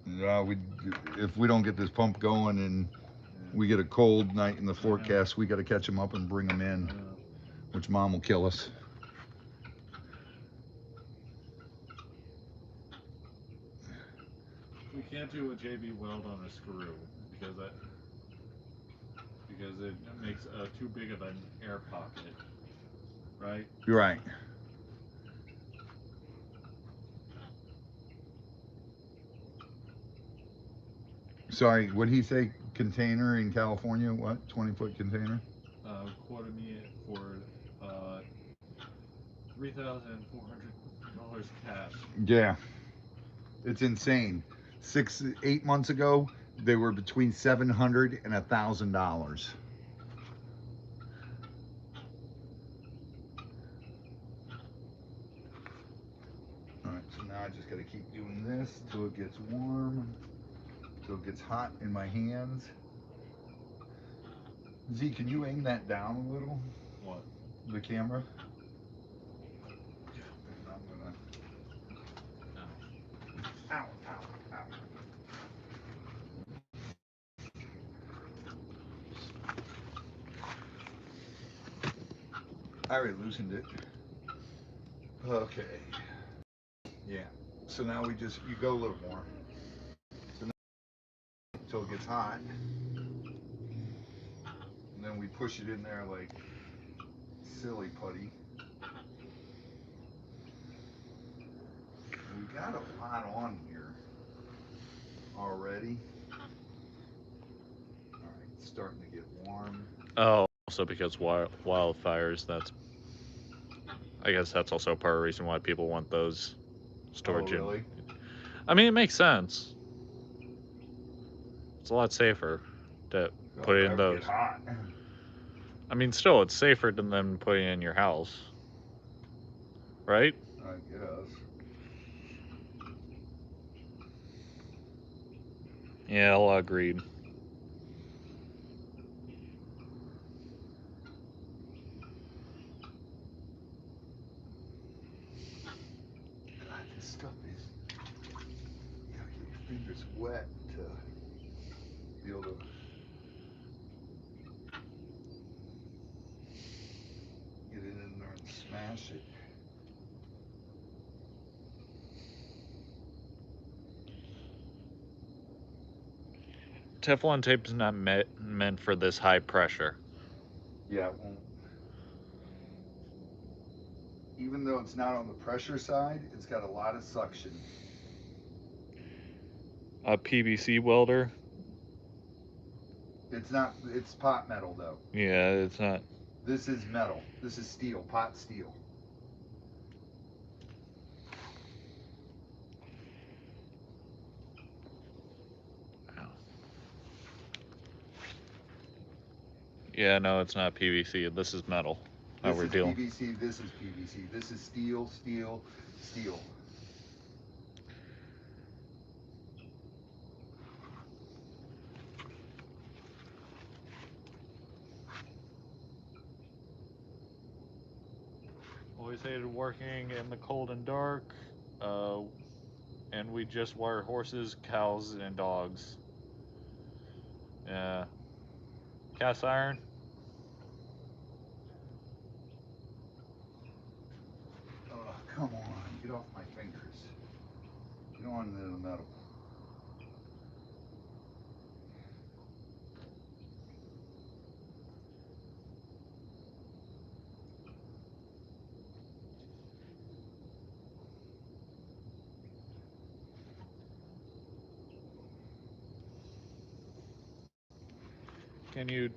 Speaker 1: Yeah, if we don't get this pump going and
Speaker 2: Yeah.
Speaker 1: we get a cold night in the forecast, we got to catch them up and bring them in, which Mom will kill us.
Speaker 2: We can't do a JB Weld on a screw because it makes too big of an air pocket, right?
Speaker 1: You're right. Sorry, what did he say? Container in California? What? 20-foot container?
Speaker 2: Quoted me for $3,400 cash.
Speaker 1: Yeah, it's insane. 8 months ago, they were between $700 and $1,000. All right, so now I just got to keep doing this till it gets warm, till it gets hot in my hands. Z, can you aim that down a little?
Speaker 2: What?
Speaker 1: The camera? And I'm gonna.
Speaker 2: No.
Speaker 1: Ow, ow, ow. I already loosened it. Okay. Yeah. So now you go a little more. So now until it gets hot. And then we push it in there like silly putty. We got a lot on here already. All right, it's starting to get warm.
Speaker 2: Oh, also because wildfires. I guess that's also part of the reason why people want those
Speaker 1: Oh,
Speaker 2: storage in.
Speaker 1: really?
Speaker 2: I mean, it makes sense. It's a lot safer to
Speaker 1: Oh,
Speaker 2: put it in
Speaker 1: that would get
Speaker 2: those.
Speaker 1: hot.
Speaker 2: I mean, still, it's safer than putting it in your house, right?
Speaker 1: I guess.
Speaker 2: Yeah, I'll agreed.
Speaker 1: God, this stuff is. You gotta get your fingers wet to be able to get it in there and smash it.
Speaker 2: Teflon tape is not meant for this high pressure.
Speaker 1: Yeah, it won't. Even though it's not on the pressure side, it's got a lot of suction.
Speaker 2: A PVC welder?
Speaker 1: It's not, it's pot metal though.
Speaker 2: Yeah, it's not.
Speaker 1: This is metal. This is steel, pot steel.
Speaker 2: Yeah, no, it's not PVC. This is metal. How
Speaker 1: This
Speaker 2: we're
Speaker 1: is
Speaker 2: dealing.
Speaker 1: PVC, this is PVC. This is steel, steel, steel.
Speaker 2: Always hated working in the cold and dark. And we just wire horses, cows, and dogs. Yeah. Cast iron?
Speaker 1: Come on, get off my fingers. Get on into the metal.
Speaker 2: Can you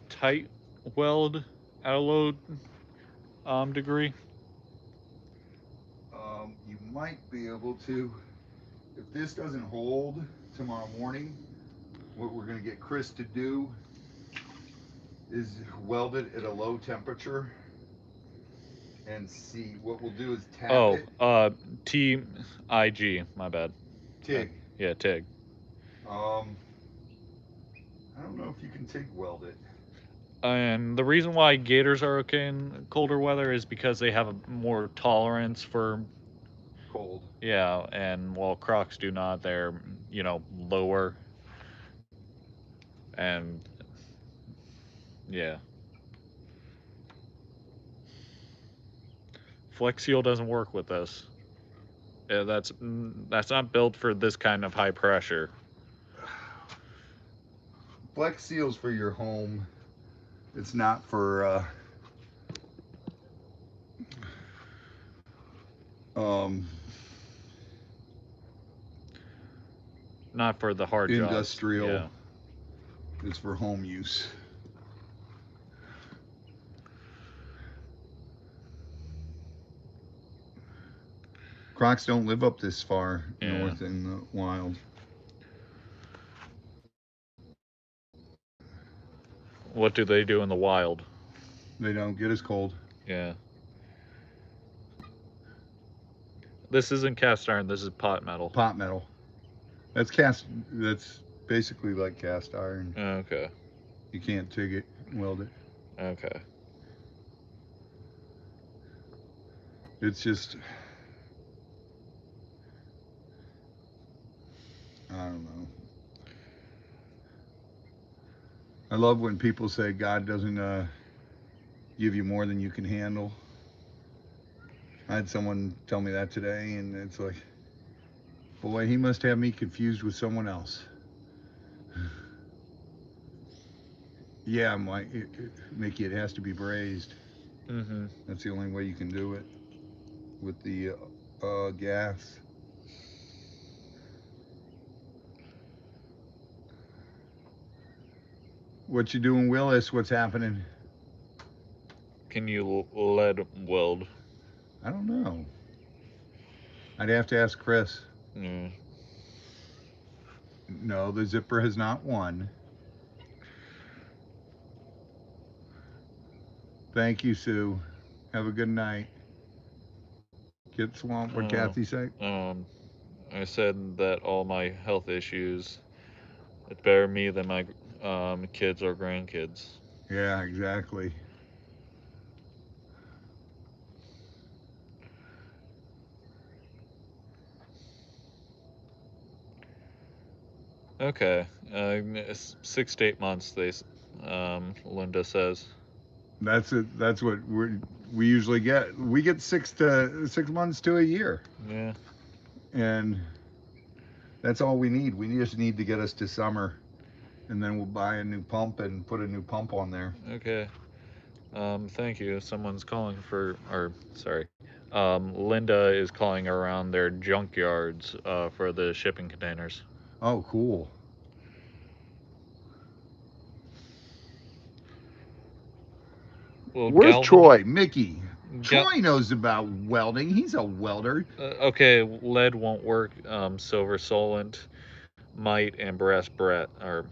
Speaker 2: tight weld at a low degree?
Speaker 1: You might be able to. If this doesn't hold tomorrow morning, what we're going to get Chris to do is weld it at a low temperature and see. What we'll do is tap it.
Speaker 2: TIG. My bad.
Speaker 1: TIG.
Speaker 2: Yeah, TIG.
Speaker 1: I don't know if you can TIG weld it.
Speaker 2: And the reason why gators are okay in colder weather is because they have a more tolerance for
Speaker 1: Cold.
Speaker 2: yeah, and while crocs do not, they're lower. And yeah, Flex Seal doesn't work with this. Yeah, that's not built for this kind of high pressure.
Speaker 1: Flex Seal's for your home. It's not for um,
Speaker 2: Not for the hard
Speaker 1: industrial.
Speaker 2: jobs. Yeah.
Speaker 1: It's for home use. Crocs don't live up this far north in the wild.
Speaker 2: What do they do in the wild?
Speaker 1: They don't get as cold.
Speaker 2: Yeah. This isn't cast iron. This is pot metal.
Speaker 1: Pot metal. That's cast. That's basically like cast iron.
Speaker 2: Okay.
Speaker 1: You can't TIG it, weld it.
Speaker 2: Okay.
Speaker 1: It's just, I don't know. I love when people say God doesn't give you more than you can handle. I had someone tell me that today, and it's like, boy, he must have me confused with someone else. Yeah, Mickey, it has to be braised.
Speaker 2: Mm-hmm.
Speaker 1: That's the only way you can do it with the gas. What you doing, Willis? What's happening?
Speaker 2: Can you lead weld?
Speaker 1: I don't know. I'd have to ask Chris.
Speaker 2: Mm.
Speaker 1: No, the zipper has not won. Thank you, Sue. Have a good night. Get swamped. What Kathy say?
Speaker 2: I said that all my health issues, it's better me than my kids or grandkids.
Speaker 1: Yeah, exactly.
Speaker 2: Okay. 6 to 8 months. Linda says.
Speaker 1: That's it. That's what we usually get. We get 6 months to a year,
Speaker 2: Yeah.
Speaker 1: and that's all we need. We just need to get us to summer, and then we'll buy a new pump and put a new pump on there.
Speaker 2: Okay. Thank you. Someone's calling or sorry. Linda is calling around their junkyards for the shipping containers.
Speaker 1: Oh, cool.
Speaker 2: Well,
Speaker 1: Where's Troy? Mickey.
Speaker 2: Gal-
Speaker 1: Troy knows about welding. He's a welder.
Speaker 2: okay, lead won't work. Silver solent, might, and brass Brett are.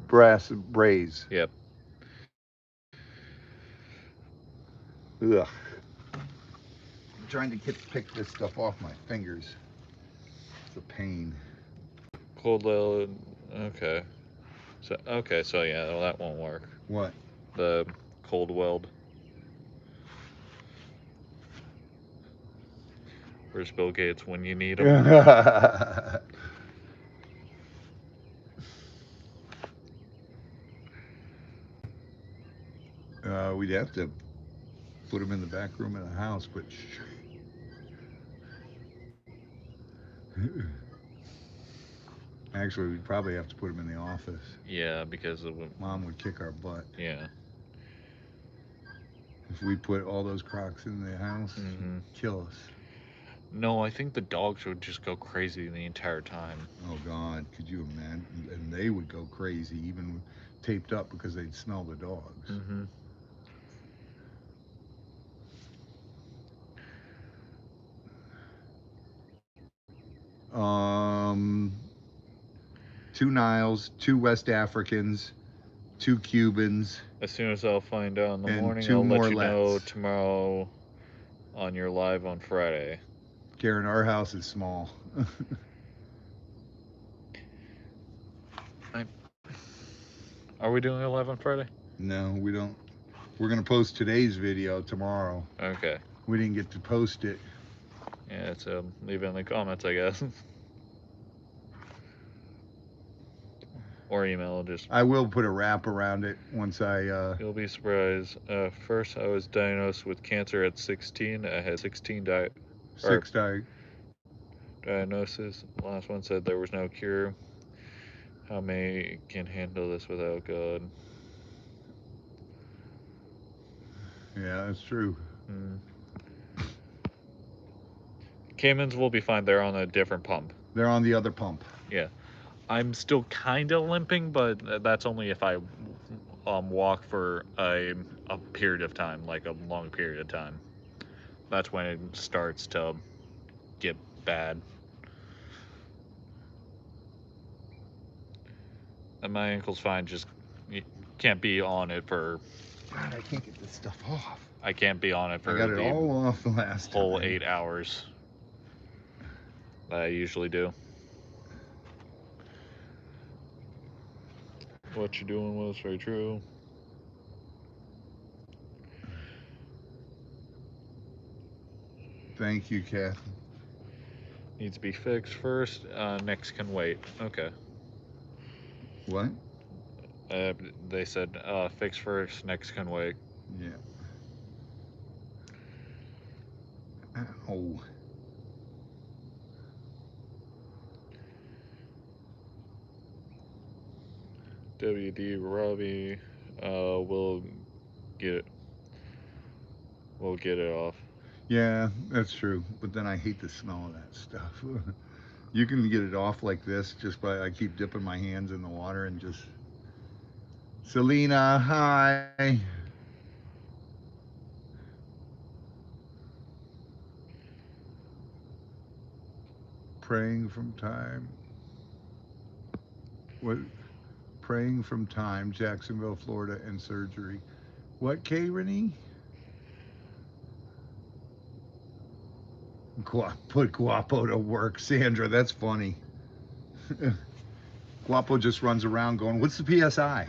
Speaker 1: Brass braze.
Speaker 2: Yep.
Speaker 1: Ugh. I'm trying to pick this stuff off my fingers. It's a pain.
Speaker 2: Cold lead. Okay. So yeah, well, that won't work.
Speaker 1: What?
Speaker 2: The cold weld. Where's Bill Gates when you need him?
Speaker 1: We'd have to put him in the back room of the house, but actually, we'd probably have to put him in the office.
Speaker 2: Yeah, because of
Speaker 1: Mom would kick our butt.
Speaker 2: Yeah.
Speaker 1: If we put all those Crocs in the house,
Speaker 2: Mm-hmm.
Speaker 1: kill us.
Speaker 2: No, I think the dogs would just go crazy the entire time.
Speaker 1: Oh God, could you imagine? And they would go crazy, even taped up, because they'd smell the dogs.
Speaker 2: Mm-hmm.
Speaker 1: Um, 2 Niles, 2 West Africans, 2 Cubans,
Speaker 2: As soon as I'll find out in the
Speaker 1: and
Speaker 2: morning,
Speaker 1: two
Speaker 2: I'll let you know
Speaker 1: Morlets.
Speaker 2: tomorrow on your live on Friday.
Speaker 1: Karen, our house is small.
Speaker 2: Are we doing a live on Friday?
Speaker 1: No, we don't. We're gonna post today's video tomorrow.
Speaker 2: Okay.
Speaker 1: We didn't get to post it.
Speaker 2: Yeah, so leave it in the comments, I guess. Or email, just.
Speaker 1: I will put a wrap around it once I.
Speaker 2: You'll be surprised. First, I was diagnosed with cancer at 16. I had 16 or
Speaker 1: 6
Speaker 2: diagnosis. Last one said there was no cure. How many can handle this without God?
Speaker 1: Yeah, that's true.
Speaker 2: Hmm. Caymans will be fine. They're on a different pump.
Speaker 1: They're on the other pump.
Speaker 2: Yeah. I'm still kind of limping, but that's only if I walk for a period of time, like a long period of time. That's when it starts to get bad. And my ankle's fine, just you can't be on it for.
Speaker 1: God, I can't get this stuff off.
Speaker 2: I can't be on it
Speaker 1: I
Speaker 2: for
Speaker 1: got it
Speaker 2: the
Speaker 1: all off the last
Speaker 2: whole
Speaker 1: time.
Speaker 2: 8 hours that I usually do. What you're doing was very true.
Speaker 1: Thank you, Kathy.
Speaker 2: Needs to be fixed first. Next can wait. Okay.
Speaker 1: What?
Speaker 2: Uh, they said fix first. Next can wait.
Speaker 1: Yeah. Ow.
Speaker 2: WD Robbie. We'll get it. We'll get it off.
Speaker 1: Yeah, that's true. But then I hate the smell of that stuff. You can get it off like this just by I keep dipping my hands in the water and just. Selena, hi. Praying from time. What? Praying from time, Jacksonville, Florida, and surgery. What, K. Renee? Put Guapo to work, Sandra. That's funny. Guapo just runs around going, "What's the PSI?"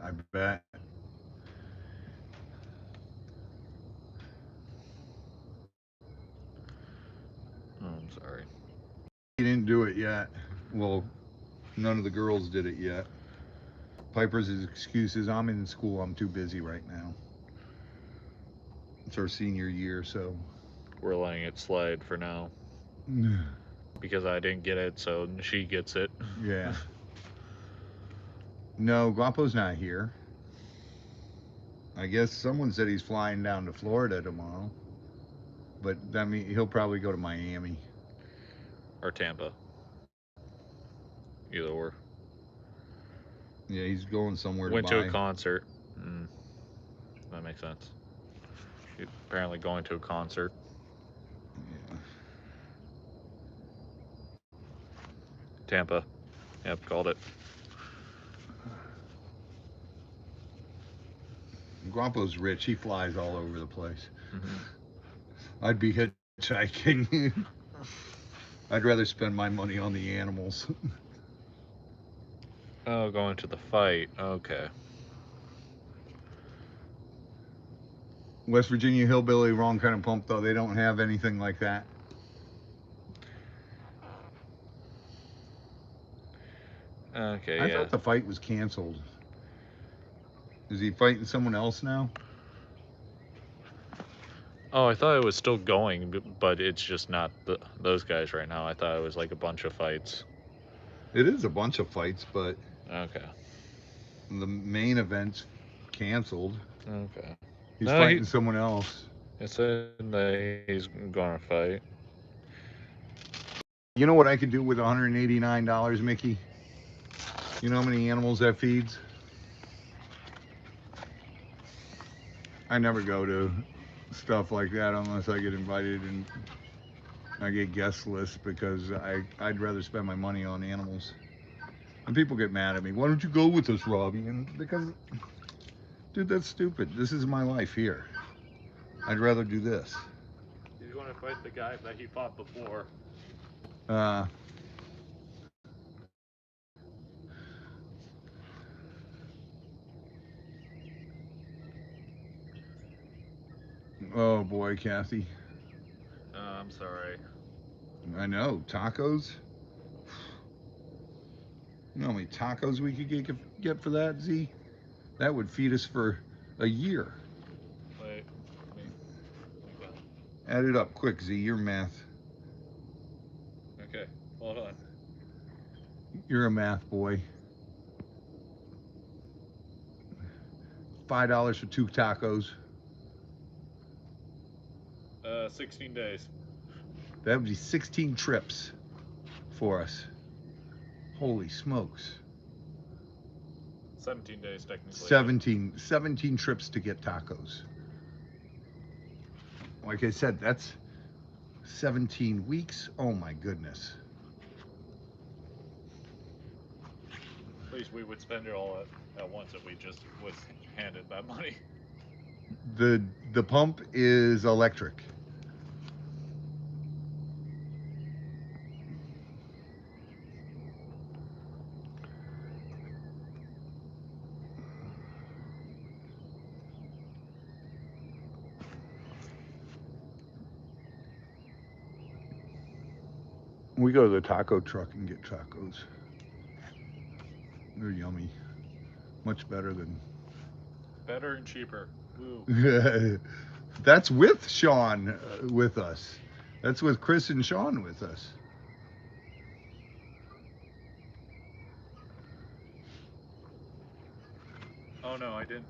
Speaker 1: I bet.
Speaker 2: sorry.
Speaker 1: He didn't do it yet. Well, none of the girls did it yet. Piper's excuse is, I'm in school, I'm too busy right now. It's our senior year, so.
Speaker 2: We're letting it slide for now. Because I didn't get it, so she gets it.
Speaker 1: Yeah. No, Guapo's not here. I guess someone said he's flying down to Florida tomorrow. But I mean, he'll probably go to Miami.
Speaker 2: Or Tampa. Either or.
Speaker 1: Yeah, he's going somewhere
Speaker 2: Went
Speaker 1: to
Speaker 2: to a
Speaker 1: buy.
Speaker 2: concert. That makes sense. He's apparently going to a concert.
Speaker 1: Yeah.
Speaker 2: Tampa. Yep, called it.
Speaker 1: Guapo's rich. He flies all over the place.
Speaker 2: Mm-hmm.
Speaker 1: I'd be hitchhiking. I'd rather spend my money on the animals.
Speaker 2: Oh, going to the fight. Okay.
Speaker 1: West Virginia Hillbilly, wrong kind of pump, though. They don't have anything like that.
Speaker 2: Okay,
Speaker 1: I
Speaker 2: yeah.
Speaker 1: thought the fight was canceled. Is he fighting someone else now?
Speaker 2: Oh, I thought it was still going, but it's just not those guys right now. I thought it was like a bunch of fights.
Speaker 1: It is a bunch of fights, but
Speaker 2: Okay.
Speaker 1: the main event's canceled.
Speaker 2: Okay.
Speaker 1: He's
Speaker 2: No,
Speaker 1: fighting someone else.
Speaker 2: he said that he's going to fight.
Speaker 1: You know what I could do with $189, Mickey? You know how many animals that feeds? I never go to stuff like that unless I get invited and I get guest lists because I'd rather spend my money on animals. And people get mad at me. Why don't you go with us, Robbie? And because, dude, that's stupid. This is my life here. I'd rather do this.
Speaker 2: He's going to fight the guy that he fought before.
Speaker 1: Uh, oh boy, Kathy.
Speaker 2: I'm sorry.
Speaker 1: I know tacos. You know how many tacos we could get for that, Z? That would feed us for a year.
Speaker 2: Wait. Okay.
Speaker 1: Add it up quick, Z. Your math.
Speaker 2: Okay. Hold on.
Speaker 1: You're a math boy. $5 for 2 tacos.
Speaker 2: 16 days.
Speaker 1: That would be 16 trips for us. Holy smokes.
Speaker 2: 17 days, technically.
Speaker 1: 17 trips to get tacos. Like I said, that's 17 weeks. Oh my goodness.
Speaker 2: At least we would spend it all at once if we just was handed that money.
Speaker 1: The pump is electric. We go to the taco truck and get tacos. They're yummy. Much better than.
Speaker 2: Better and cheaper. Woo.
Speaker 1: That's with Sean with us. That's with Chris and Sean with us.
Speaker 2: Oh no, I didn't.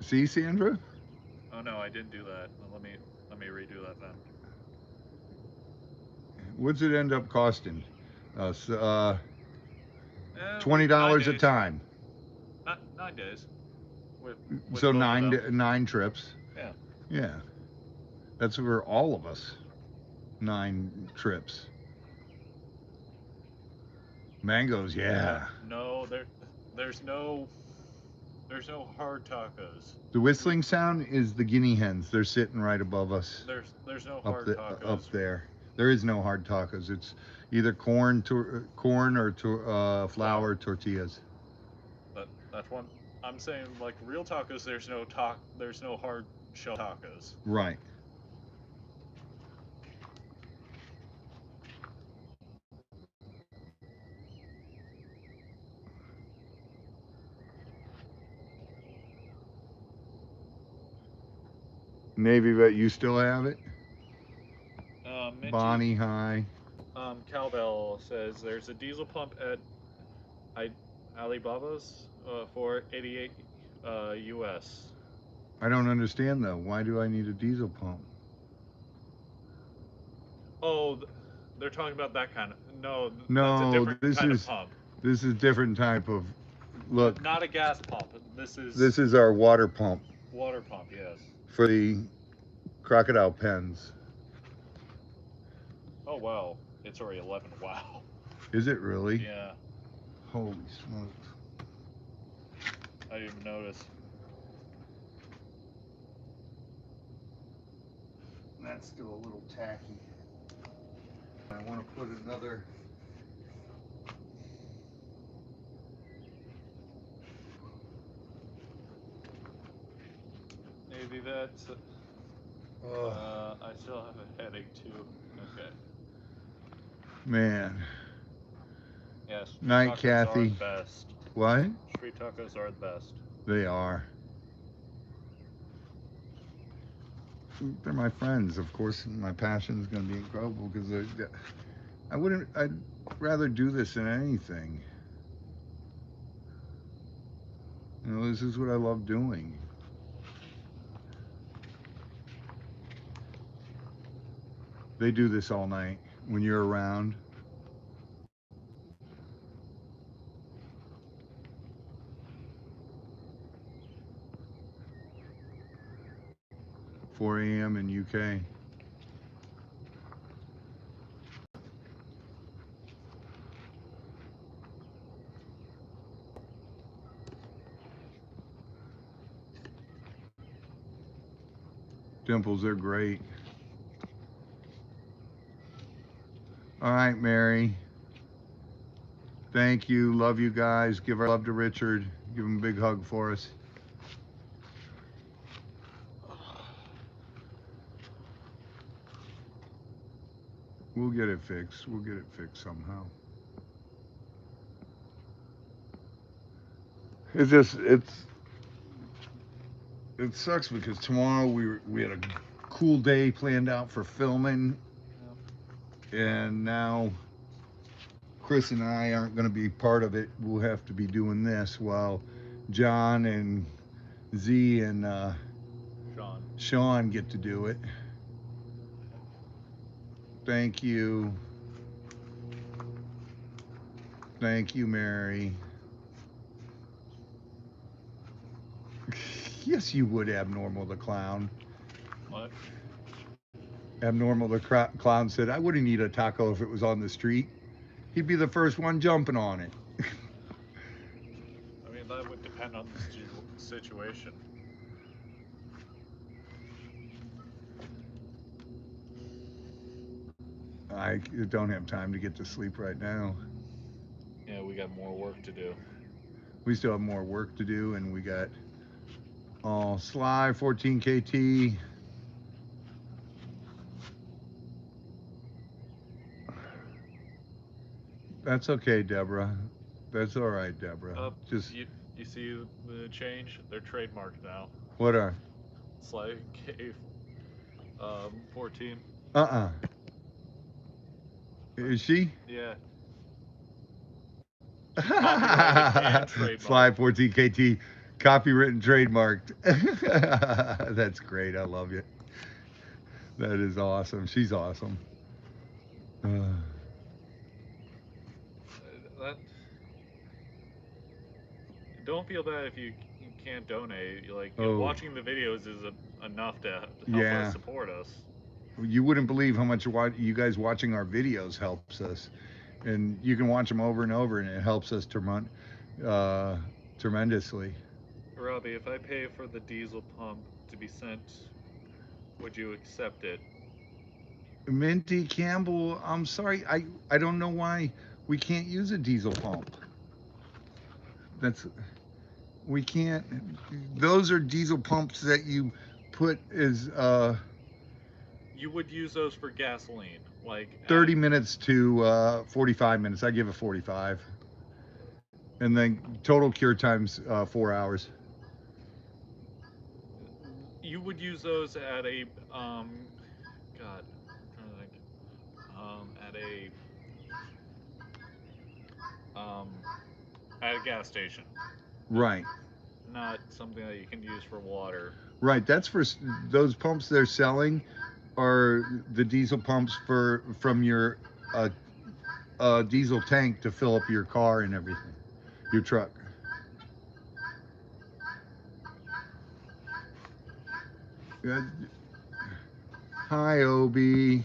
Speaker 1: See, Sandra?
Speaker 2: Oh no, I didn't do that. Let me redo that then.
Speaker 1: What's it end up costing us?
Speaker 2: Nine
Speaker 1: $20 a
Speaker 2: days.
Speaker 1: time.
Speaker 2: 9 days. With
Speaker 1: So
Speaker 2: both of them.
Speaker 1: nine trips.
Speaker 2: Yeah.
Speaker 1: Yeah, that's for all of us. 9 trips. Mangoes, yeah.
Speaker 2: No, there's no hard tacos.
Speaker 1: The whistling sound is the guinea hens. They're sitting right above us.
Speaker 2: There's no hard tacos.
Speaker 1: Up there. There is no hard tacos. It's either corn or flour tortillas.
Speaker 2: That's one. I'm saying like real tacos. There's no hard shell tacos.
Speaker 1: Right. Navy vet, you still have it?
Speaker 2: Minty,
Speaker 1: Bonnie, hi.
Speaker 2: Cowbell says there's a diesel pump at I, Alibaba's for 88 US.
Speaker 1: I don't understand though. Why do I need a diesel pump?
Speaker 2: Oh, they're talking about that kind of. No, that's a
Speaker 1: No,
Speaker 2: different kind of pump.
Speaker 1: this is different type of. Look,
Speaker 2: Not a gas pump. This is
Speaker 1: this is our water pump
Speaker 2: water pump. Yes.
Speaker 1: for the crocodile pens.
Speaker 2: Oh wow, it's already 11. Wow.
Speaker 1: Is it really?
Speaker 2: Yeah,
Speaker 1: Holy smokes.
Speaker 2: I didn't even notice.
Speaker 1: That's still a little tacky. I want to put another.
Speaker 2: Maybe that's.
Speaker 1: Oh,
Speaker 2: I still have a headache too. Okay.
Speaker 1: man.
Speaker 2: Yeah, street
Speaker 1: Night,
Speaker 2: tacos are the
Speaker 1: Kathy.
Speaker 2: best.
Speaker 1: What?
Speaker 2: Street tacos are the best.
Speaker 1: They are. They're my friends. Of course, my passion is going to be incredible because I wouldn't. I'd rather do this than anything. You know, this is what I love doing. They do this all night when you're around. 4 a.m. in UK. Dimples, they're great. All right, Mary. Thank you. Love you guys. Give our love to Richard. Give him a big hug for us. We'll get it fixed. We'll get it fixed somehow. It's just it sucks because tomorrow we had a cool day planned out for filming, and now Chris and I aren't going to be part of it. We'll have to be doing this while John and Z and Sean get to do it. Thank you. Thank you, Mary. Yes, you would, Abnormal the Clown.
Speaker 2: What?
Speaker 1: Abnormal the Clown said, I wouldn't eat a taco if it was on the street. He'd be the first one jumping on it.
Speaker 2: I mean, that would depend on the situation.
Speaker 1: I don't have time to get to sleep right now.
Speaker 2: Yeah, we got more work to do.
Speaker 1: We still have more work to do, and we got Sly 14 KT. That's okay, Deborah. That's all right, Deborah. Just
Speaker 2: You see the change? They're trademarked now.
Speaker 1: what are?
Speaker 2: Sly Cave 14.
Speaker 1: Uh-uh. Is she?
Speaker 2: Yeah. Copyrighted and
Speaker 1: Sly
Speaker 2: trademarked.
Speaker 1: 14 KT, copywritten, trademarked. That's great. I love you. That is awesome. She's awesome.
Speaker 2: That don't feel bad if you can't donate. Like
Speaker 1: Oh,
Speaker 2: watching the videos is enough to help us
Speaker 1: yeah.
Speaker 2: support us.
Speaker 1: You wouldn't believe how much you guys watching our videos helps us, and you can watch them over and over, and it helps us tremendously.
Speaker 2: Robbie, if I pay for the diesel pump to be sent, would you accept it?
Speaker 1: Minty Campbell, I'm sorry, I don't know why we can't use a diesel pump. That's we can't. Those are diesel pumps that you put as
Speaker 2: You would use those for gasoline, like
Speaker 1: 30 minutes to 45 minutes. I give it 45. And then total cure time's 4 hours.
Speaker 2: you would use those at a God, I'm trying to think. At um at a gas station,
Speaker 1: Right.
Speaker 2: not something that you can use for water.
Speaker 1: Right. That's for those pumps they're selling are the diesel pumps for from your uh, diesel tank to fill up your car and everything, your truck. Uh, Hi, Obi.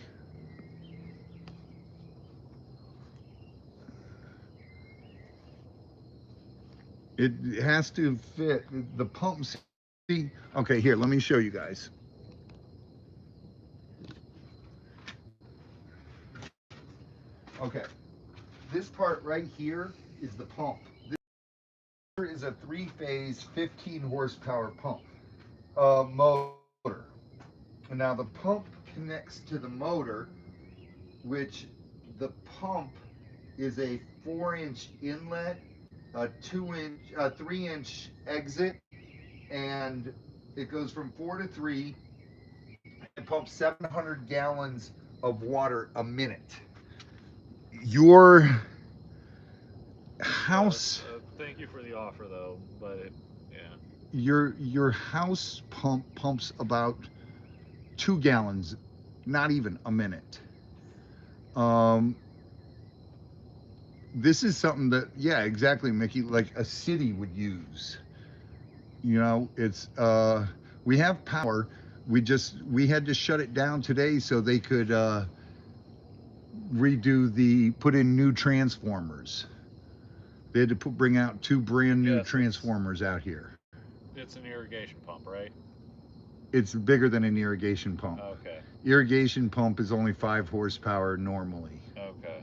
Speaker 1: It has to fit the pump. See, okay, here, let me show you guys. Okay, this part right here is the pump. This is a three-phase, 15 horsepower pump motor. And now the pump connects to the motor, which the pump is a 4-inch inlet, a 2-inch, a 3-inch exit, and it goes from 4 to 3 and pumps 700 gallons of water a minute. Your house,
Speaker 2: Thank you for the offer, though, but yeah.
Speaker 1: your house pumps about 2 gallons, not even a minute. Um, this is something that, yeah, exactly, Mickey, like a city would use. You know, it's we have power. We had to shut it down today so they could put in new transformers. They had to bring out two brand new
Speaker 2: Yes,
Speaker 1: transformers out here.
Speaker 2: it's an irrigation pump, right?
Speaker 1: It's bigger than an irrigation pump.
Speaker 2: Okay.
Speaker 1: Irrigation pump is only 5 horsepower normally.
Speaker 2: Okay.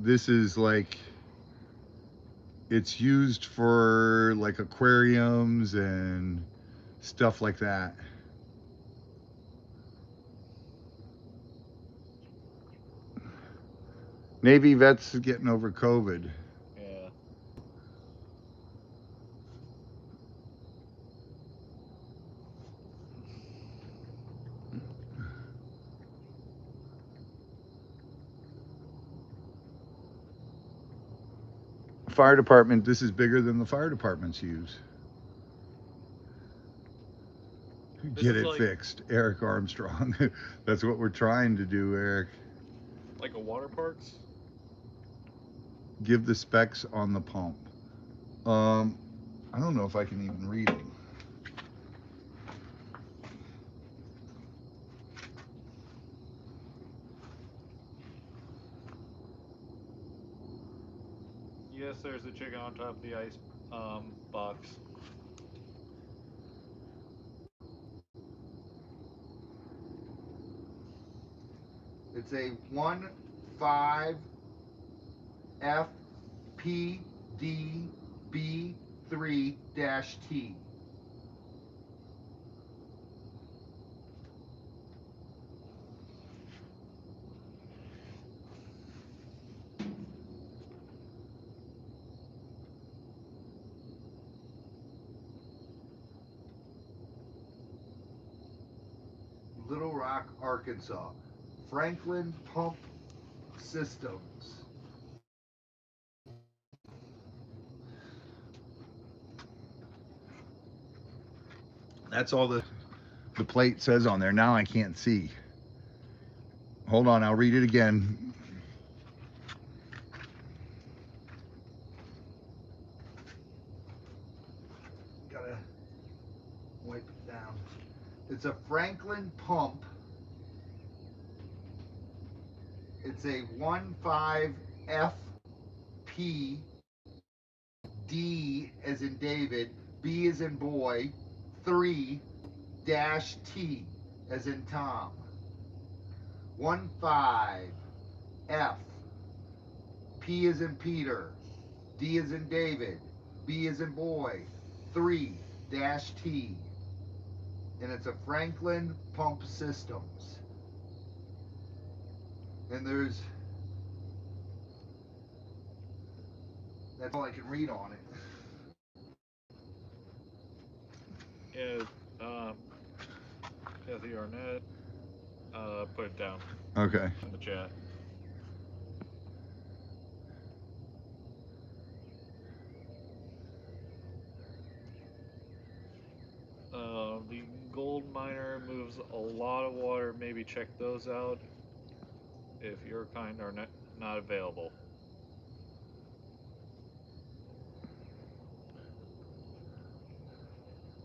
Speaker 1: This is like it's used for like aquariums and stuff like that. Navy vets getting over COVID.
Speaker 2: Yeah.
Speaker 1: Fire department, this is bigger than the fire departments use.
Speaker 2: This
Speaker 1: Get
Speaker 2: is
Speaker 1: it fixed, Eric Armstrong. That's what we're trying to do, Eric.
Speaker 2: like a water parks.
Speaker 1: Give the specs on the pump. Um, I don't know if I can even read it.
Speaker 2: Yes, there's the chicken on top of the ice box.
Speaker 1: It's a 1.5 FPDB3-T. Little Rock, Arkansas. Franklin Pump Systems. That's all the plate says on there. Now I can't see. Hold on, I'll read it again. Gotta wipe it down. It's a Franklin pump. It's a 1.5 FP D as in David, B as in boy, 3 dash T as in Tom. 1.5 F P as in Peter, D as in David, B as in boy, 3 dash T. And it's a Franklin Pump Systems. And that's all I can read on it.
Speaker 2: Yeah. Kathy Arnett, put it down
Speaker 1: Okay.
Speaker 2: in the chat. The gold miner moves a lot of water. Maybe check those out if your kind are not available.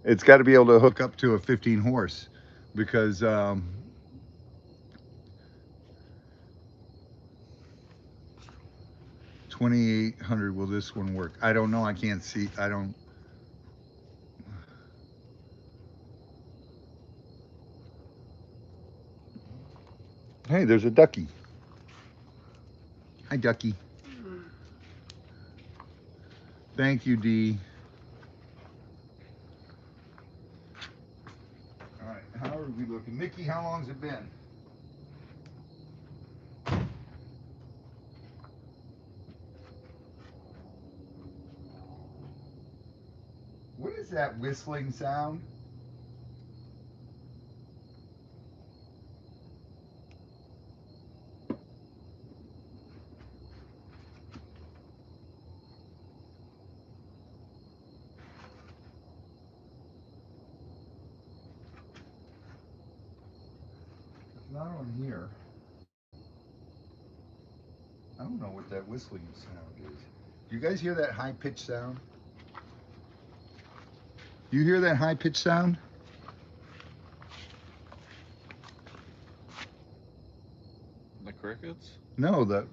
Speaker 1: It's got to be able to hook up to a 15 horse because 2800. Will this one work? I don't know. I can't see. I don't. Hey, there's a ducky. Hi, ducky. Thank you, Dee. All right, how are we looking? Mickey, how long's it been? What is that whistling sound? It's not on here. I don't know what that whistling sound is. Do you guys hear that high pitched sound? Do you hear that high pitched sound?
Speaker 2: The crickets?
Speaker 1: No, the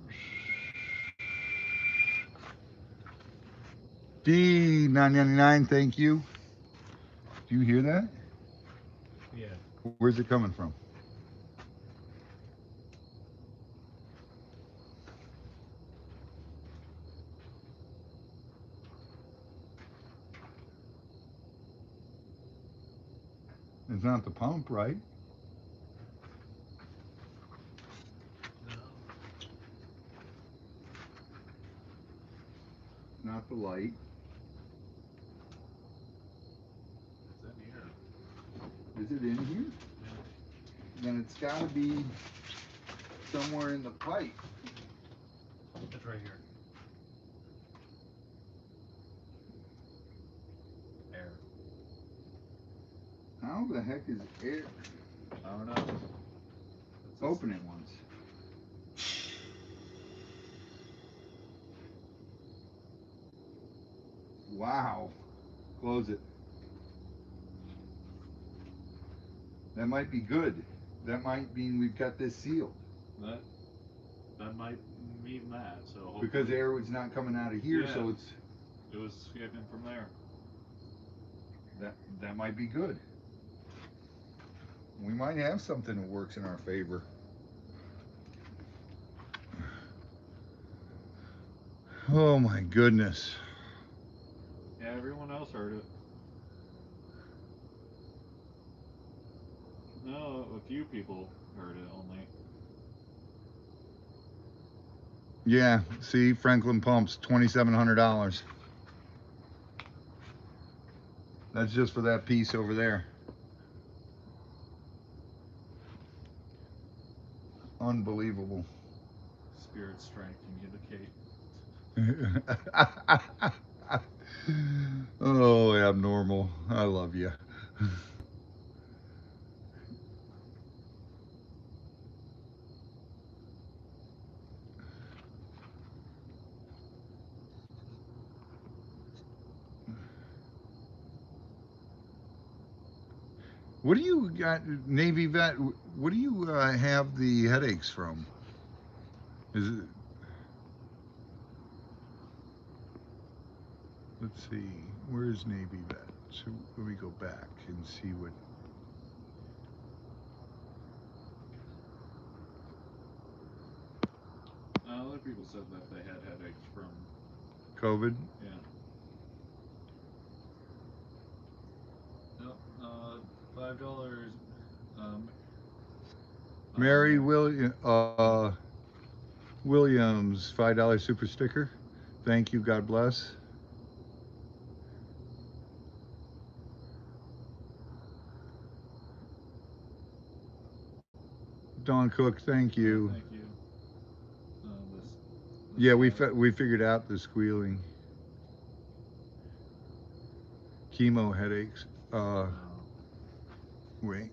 Speaker 1: D999, thank you. Do you hear that?
Speaker 2: Yeah.
Speaker 1: Where's it coming from? It's not the pump, right?
Speaker 2: No.
Speaker 1: Not the light.
Speaker 2: It's in here.
Speaker 1: Is it in here?
Speaker 2: Yeah.
Speaker 1: Then it's got to be somewhere in the pipe.
Speaker 2: It's right here. Air.
Speaker 1: How the heck is air?
Speaker 2: I don't know.
Speaker 1: Open it once. Wow. Close it. That might be good. That might mean we've got this sealed.
Speaker 2: That might mean that. So hopefully,
Speaker 1: Because air was not coming out of here,
Speaker 2: Yeah.
Speaker 1: so
Speaker 2: it was escaping from there.
Speaker 1: that might be good. We might have something that works in our favor. Oh my goodness.
Speaker 2: Yeah, everyone else heard it. No, a few people heard it only.
Speaker 1: Yeah, see, Franklin Pumps, $2,700. That's just for that piece over there. Unbelievable.
Speaker 2: Spirit strength communicate.
Speaker 1: Oh, abnormal. I love you. What do you got, Navy vet? What do you have the headaches from? Is it? Let's see. Where's Navy vet? So let me go back and see what.
Speaker 2: Other people said that they had headaches from.
Speaker 1: COVID.
Speaker 2: Yeah. Nope. $5.
Speaker 1: Mary Williams, $5 super sticker. Thank you. God bless. Don Cook, thank you.
Speaker 2: Thank you. This
Speaker 1: Yeah,
Speaker 2: squealing.
Speaker 1: we figured out the squealing. Chemo headaches.
Speaker 2: Oh.
Speaker 1: Wait.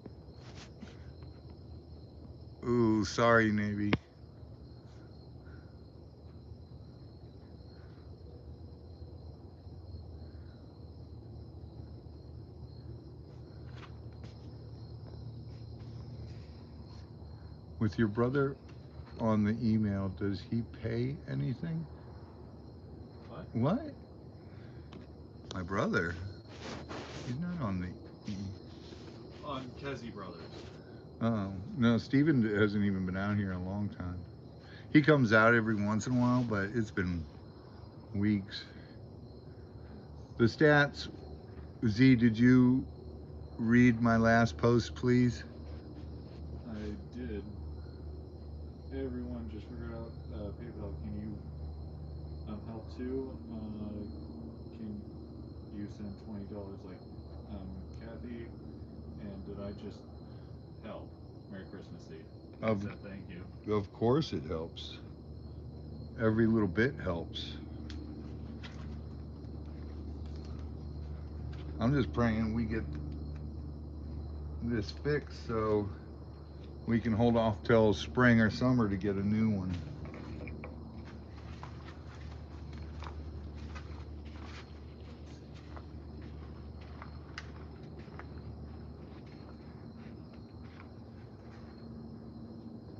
Speaker 1: Ooh, sorry, Navy. With your brother on the email, does he pay anything?
Speaker 2: What?
Speaker 1: What? My brother? He's not on the.
Speaker 2: On Kezi Brothers.
Speaker 1: Oh, no, Steven hasn't even been out here in a long time. He comes out every once in a while, but it's been weeks. The stats, Z, did you read my last post, please?
Speaker 2: I did. Everyone just figured out PayPal. Can you help too? Can you send $20 like Kathy? And did I just help? Merry Christmas Eve. I
Speaker 1: Of,
Speaker 2: said thank you.
Speaker 1: of course it helps. Every little bit helps. I'm just praying we get this fixed so we can hold off till spring or summer to get a new one.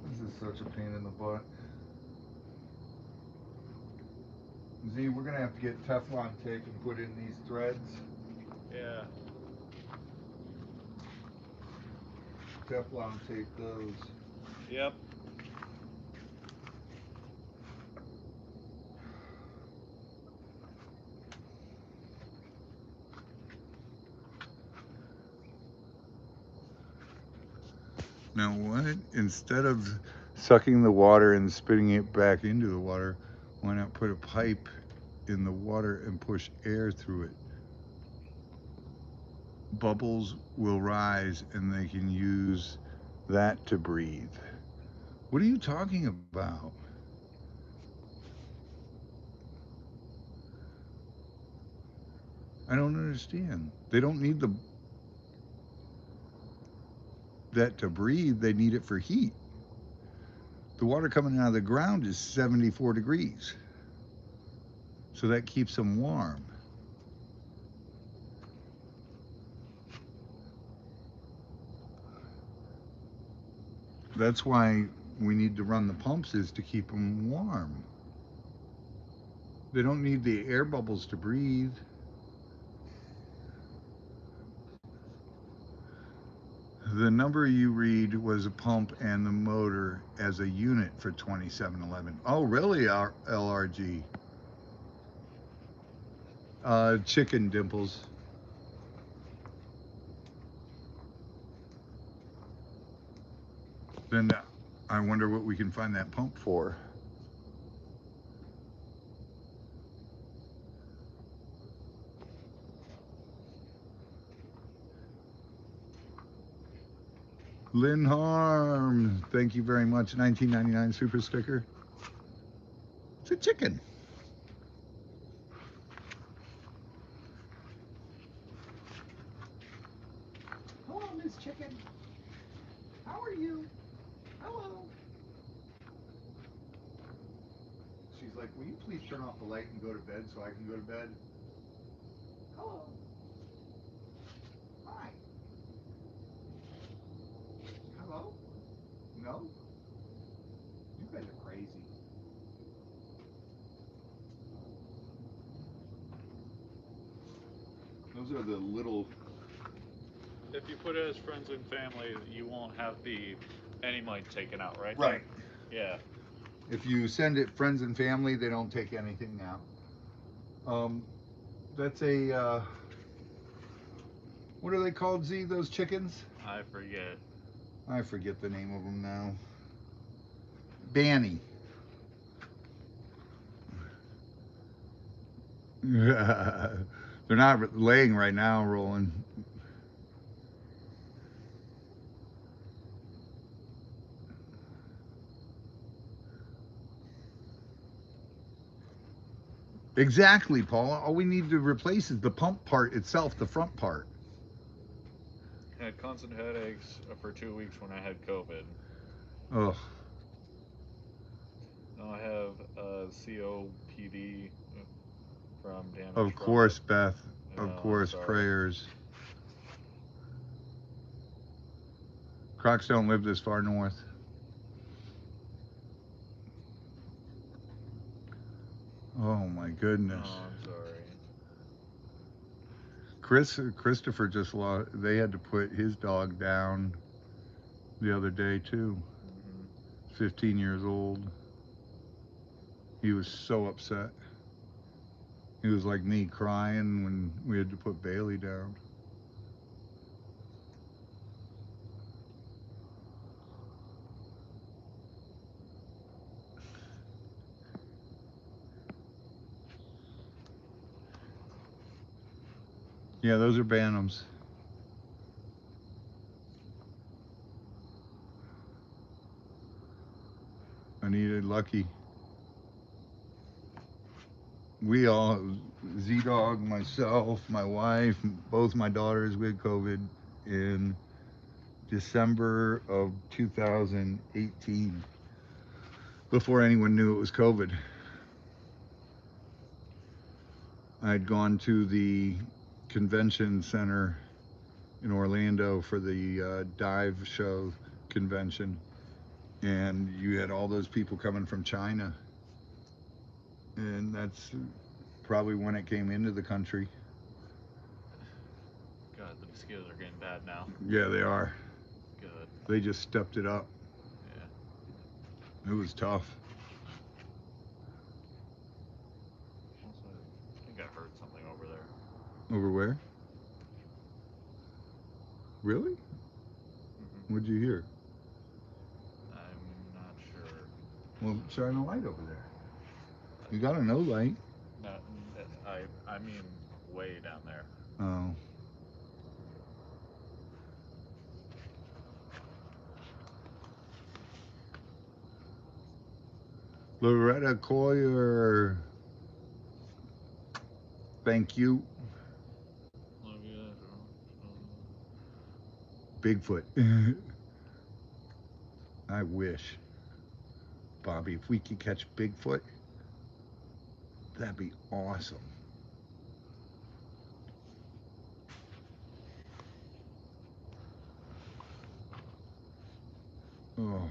Speaker 1: This is such a pain in the butt. Z, we're gonna have to get Teflon tape and put in these threads.
Speaker 2: Yeah.
Speaker 1: Teflon tape those.
Speaker 2: Yep.
Speaker 1: Now what? Instead of sucking the water and spitting it back into the water, why not put a pipe in the water and push air through it? Bubbles will rise and they can use that to breathe. What are you talking about? I don't understand. They don't need that to breathe, they need it for heat. The water coming out of the ground is 74 degrees. So that keeps them warm. That's why we need to run the pumps, is to keep them warm. They don't need the air bubbles to breathe. The number you read was a pump and the motor as a unit for 2711. Oh, really, LRG? Chicken Dimples. Then I wonder what we can find that pump for. Lynn Harm, thank you very much. 1999 super sticker. It's a chicken. Hello, Miss Chicken. How are you? Hello. She's like, will you please turn off the light and go to bed so I can go to bed? Hello. Hi. Hello? No? You guys are crazy. Those are the little.
Speaker 2: If you put it as friends and family, you won't have the any money taken out, right?
Speaker 1: Right.
Speaker 2: Yeah.
Speaker 1: If you send it friends and family, they don't take anything out. That's a. What are they called, Z? Those chickens?
Speaker 2: I forget.
Speaker 1: I forget the name of them now. Banny. They're not laying right now, Roland. Exactly, Paul. All we need to replace is the pump part itself, the front part.
Speaker 2: Had constant headaches for 2 weeks when I had COVID.
Speaker 1: Oh,
Speaker 2: Now I have COPD from damage
Speaker 1: of
Speaker 2: from it.
Speaker 1: course, Beth. Of
Speaker 2: Oh, I'm
Speaker 1: course,
Speaker 2: sorry.
Speaker 1: prayers. Crocs don't live this far north. Oh my goodness.
Speaker 2: Oh, I'm sorry.
Speaker 1: Christopher just lost. They had to put his dog down the other day too.
Speaker 2: Hmm.
Speaker 1: 15 years old. He was so upset. He was like me, crying when we had to put Bailey down. Yeah, those are Bantams. Anita, Lucky. We all, Z Dog, myself, my wife, both my daughters, we had COVID in December of 2018 before anyone knew it was COVID. I'd gone to the convention center in Orlando for the dive show convention, and you had all those people coming from China, and that's probably when it came into the country.
Speaker 2: God, the mosquitoes are getting bad now.
Speaker 1: Yeah, they are.
Speaker 2: Good.
Speaker 1: They just stepped it up.
Speaker 2: Yeah.
Speaker 1: It was tough.
Speaker 2: Also, I think I heard something over there.
Speaker 1: Over where? Really?
Speaker 2: Hmm.
Speaker 1: What'd you hear?
Speaker 2: I'm not sure.
Speaker 1: Well, shine a light over there.
Speaker 2: Uh,
Speaker 1: You got a no light.
Speaker 2: Not, I mean, way down there.
Speaker 1: Oh. Loretta Coyer, thank you.
Speaker 2: Love you.
Speaker 1: Bigfoot. I wish, Bobby, if we could catch Bigfoot, that'd be awesome. Oh.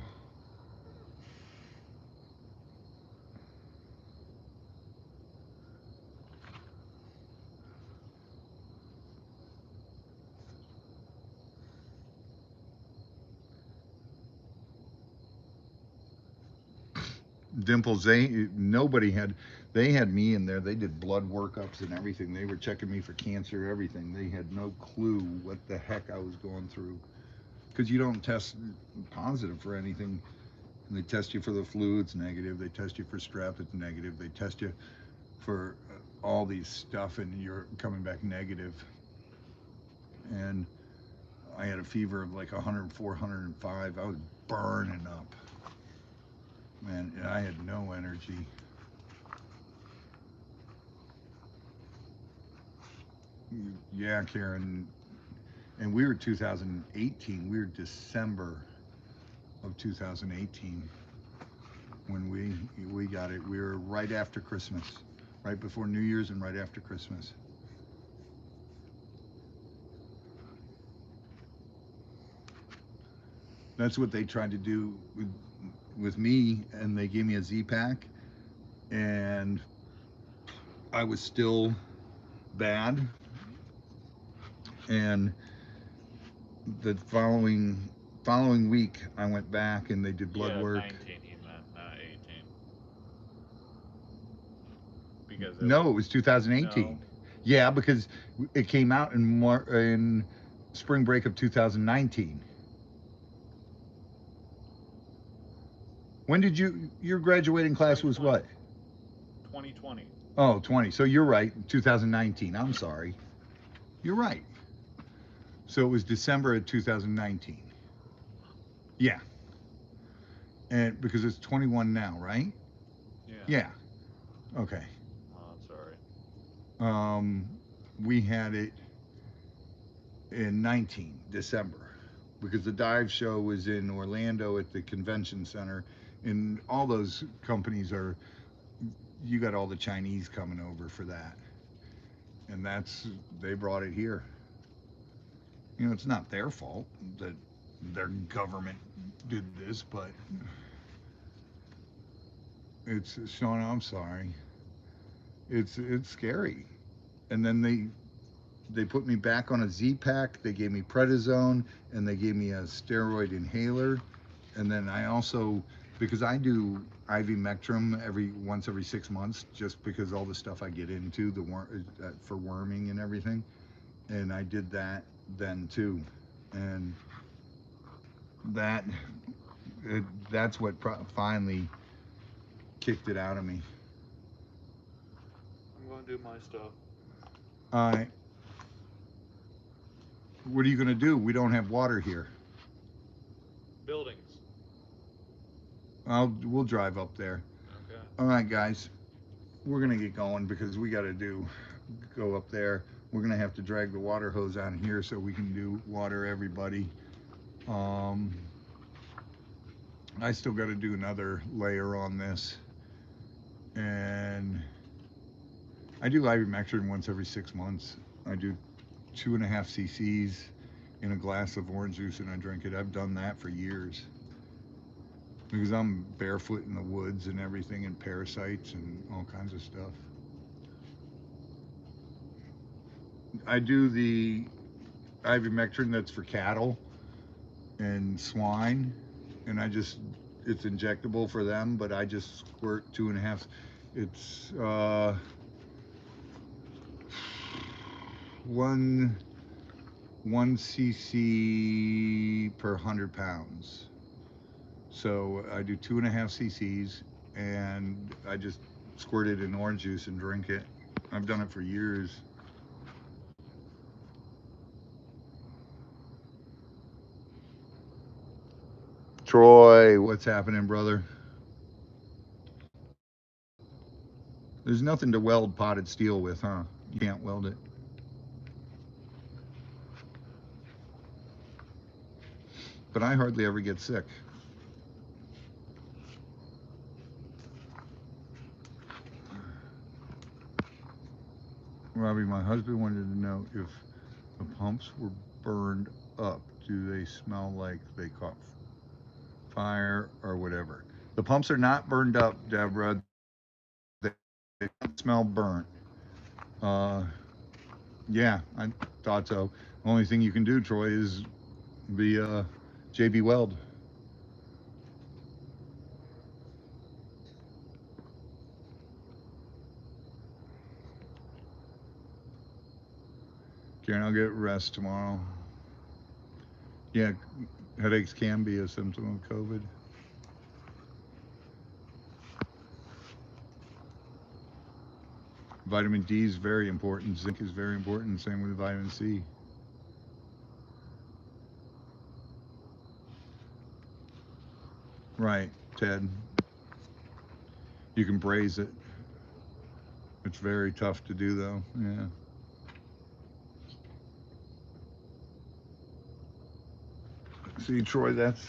Speaker 1: Dimples, nobody had, they had me in there. They did blood workups and everything. They were checking me for cancer, everything. They had no clue what the heck I was going through. Because you don't test positive for anything. And they test you for the flu, it's negative. They test you for strep, it's negative. They test you for all these stuff, and you're coming back negative. And I had a fever of like 104, 105. I was burning up, man. And I had no energy. Yeah, Karen. And we were 2018. We were December of 2018 when we got it. We were right after Christmas, right before New Year's and right after Christmas. That's what they tried to do with me, and they gave me a Z pack, and I was still bad. And the following week, I went back and they did blood
Speaker 2: Yeah,
Speaker 1: work.
Speaker 2: 19 he meant, not 18. Because it was,
Speaker 1: No, it was
Speaker 2: no,
Speaker 1: 2018. Yeah, because it came out in spring break of 2019. When did your graduating class was
Speaker 2: 2020.
Speaker 1: what?
Speaker 2: 2020.
Speaker 1: Oh, 20. So you're right, 2019. I'm sorry. You're right. So it was December of 2019. Yeah. And because it's 21 now, right?
Speaker 2: Yeah.
Speaker 1: Yeah. Okay.
Speaker 2: Oh, I'm sorry.
Speaker 1: We had it in 19 December because the dive show was in Orlando at the convention center, and all those companies are, you got all the Chinese coming over for that, and that's, they brought it here. You know, it's not their fault that their government did this, but it's, Sean, I'm sorry, it's scary. And then they put me back on a Z pack. They gave me prednisone, and they gave me a steroid inhaler. And then I also, because I do IV Mectrum every 6 months, just because all the stuff I get into the for worming and everything. And I did that then too, and that that's what finally kicked it out of me.
Speaker 2: I'm going to do my stuff.
Speaker 1: All right, what are you gonna do? We don't have water here.
Speaker 2: Buildings.
Speaker 1: We'll drive up there.
Speaker 2: Okay.
Speaker 1: All right, guys, we're gonna get going because we got to go up there. We're gonna have to drag the water hose on here so we can do water everybody. Um, I still got to do another layer on this, and I do ivermectin once every 6 months. I do 2.5 cc's in a glass of orange juice and I drink it. I've done that for years because I'm barefoot in the woods and everything, and parasites and all kinds of stuff. I do the ivermectin that's for cattle and swine, and it's injectable for them, but I just squirt 2.5. It's one 1 cc per 100 pounds. So I do 2.5 cc's, and I just squirt it in orange juice and drink it. I've done it for years. Troy, what's happening, brother? There's nothing to weld potted steel with, huh? You can't weld it. But I hardly ever get sick. Robbie, my husband wanted to know if the pumps were burned up. Do they smell like they caught fire or whatever? The pumps are not burned up, Deborah. They smell burnt. Uh, yeah, I thought so. Only thing you can do, Troy, is be JB Weld. Karen, I'll get rest tomorrow. Yeah, headaches can be a symptom of COVID. Vitamin D is very important. Zinc is very important. Same with vitamin C. Right, Ted. You can braise it. It's very tough to do, though. Yeah. See, Troy, that's.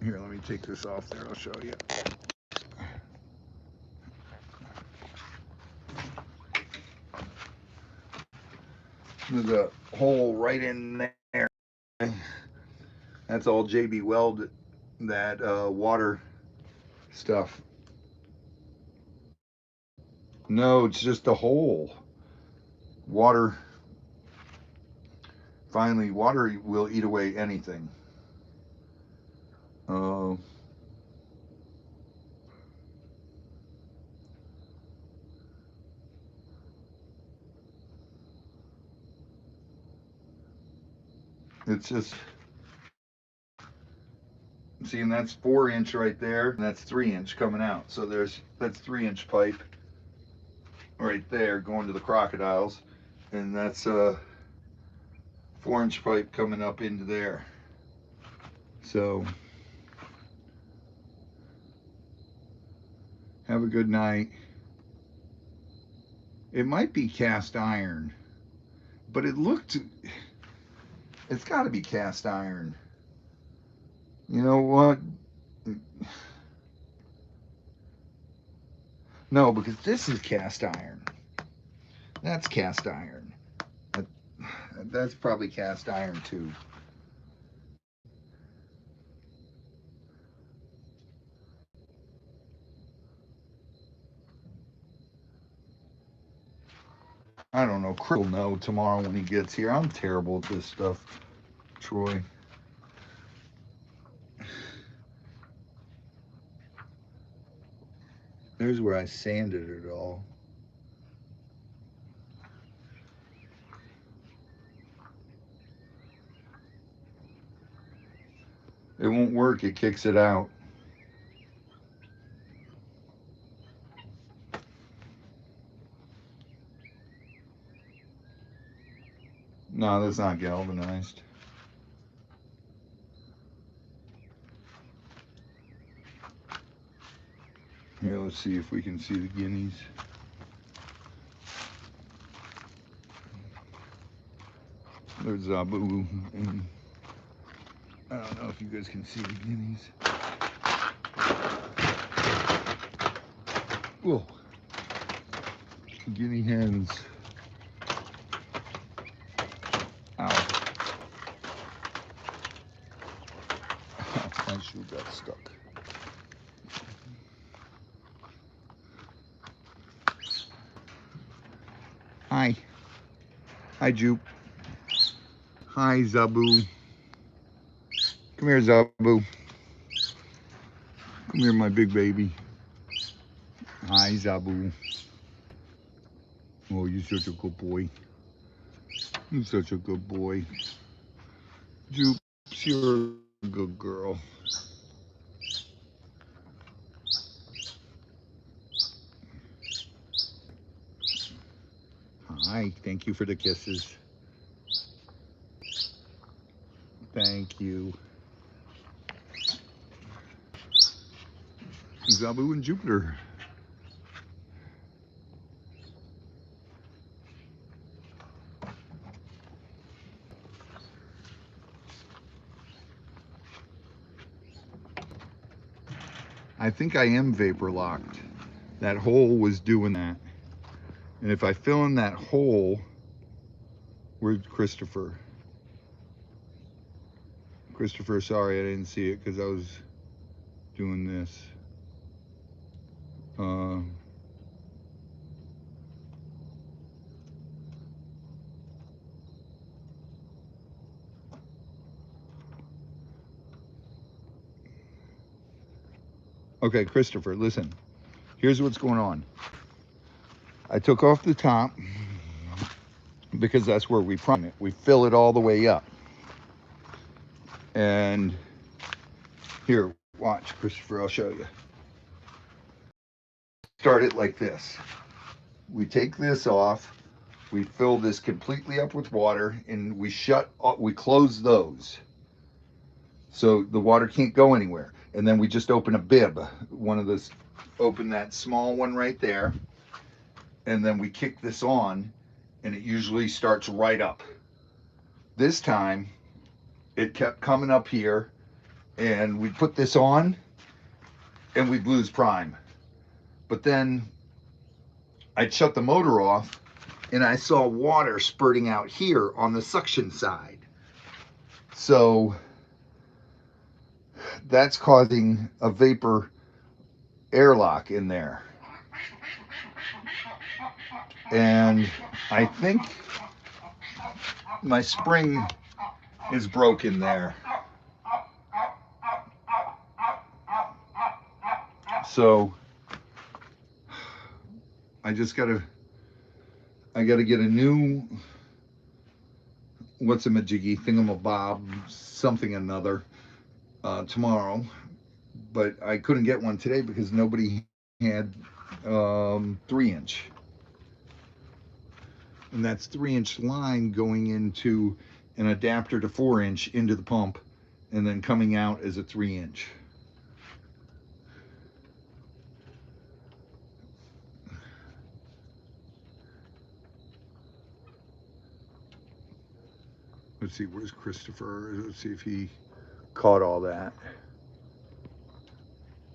Speaker 1: Here, let me take this off there. I'll show you. There's a hole right in there. That's all JB Weld, that water stuff. No, it's just a hole. Water, finally, water will eat away anything. Uh, it's just, see, and that's 4 inch right there, and that's 3 inch coming out. So that's 3 inch pipe right there going to the crocodiles, and that's a 4 inch pipe coming up into there. So have a good night. It might be cast iron, but it's got to be cast iron. You know what? No, because this is cast iron. That's cast iron. That, that's probably cast iron too. I don't know. Chris will know tomorrow when he gets here. I'm terrible at this stuff, Troy. There's where I sanded it all. It won't work. It kicks it out. No, that's not galvanized. Here, let's see if we can see the guineas. There's Zabu, and I don't know if you guys can see the guineas. Whoa. Guinea hens. Ow. My shoe got stuck. Hi. Hi, Jupe. Hi, Zabu. Come here, Zabu. Come here, my big baby. Hi, Zabu. Oh, you're such a good boy. You're such a good boy. Jupe, you're a good girl. Hi, thank you for the kisses. Thank you. Zabu and Jupiter. I think I am vapor locked. That hole was doing that. And if I fill in that hole, where's Christopher? Christopher, sorry I didn't see it because I was doing this. Okay, Christopher, listen. Here's what's going on. I took off the top because that's where we prime it. We fill it all the way up. And here, watch, Christopher, I'll show you. Start it like this. We take this off, we fill this completely up with water, and we close those. So the water can't go anywhere. And then we just open a bib, open that small one right there. And then we kick this on, and it usually starts right up. This time, it kept coming up here, and we'd put this on, and we'd lose prime. But then I'd shut the motor off, and I saw water spurting out here on the suction side. So that's causing a vapor airlock in there. And I think my spring is broken there. So I gotta get a new, what's a majiggy, thingamabob, something another, tomorrow. But I couldn't get one today because nobody had 3-inch. And that's 3-inch line going into an adapter to 4-inch into the pump, and then coming out as a 3-inch. Let's see, where's Christopher? Let's see if he caught all that.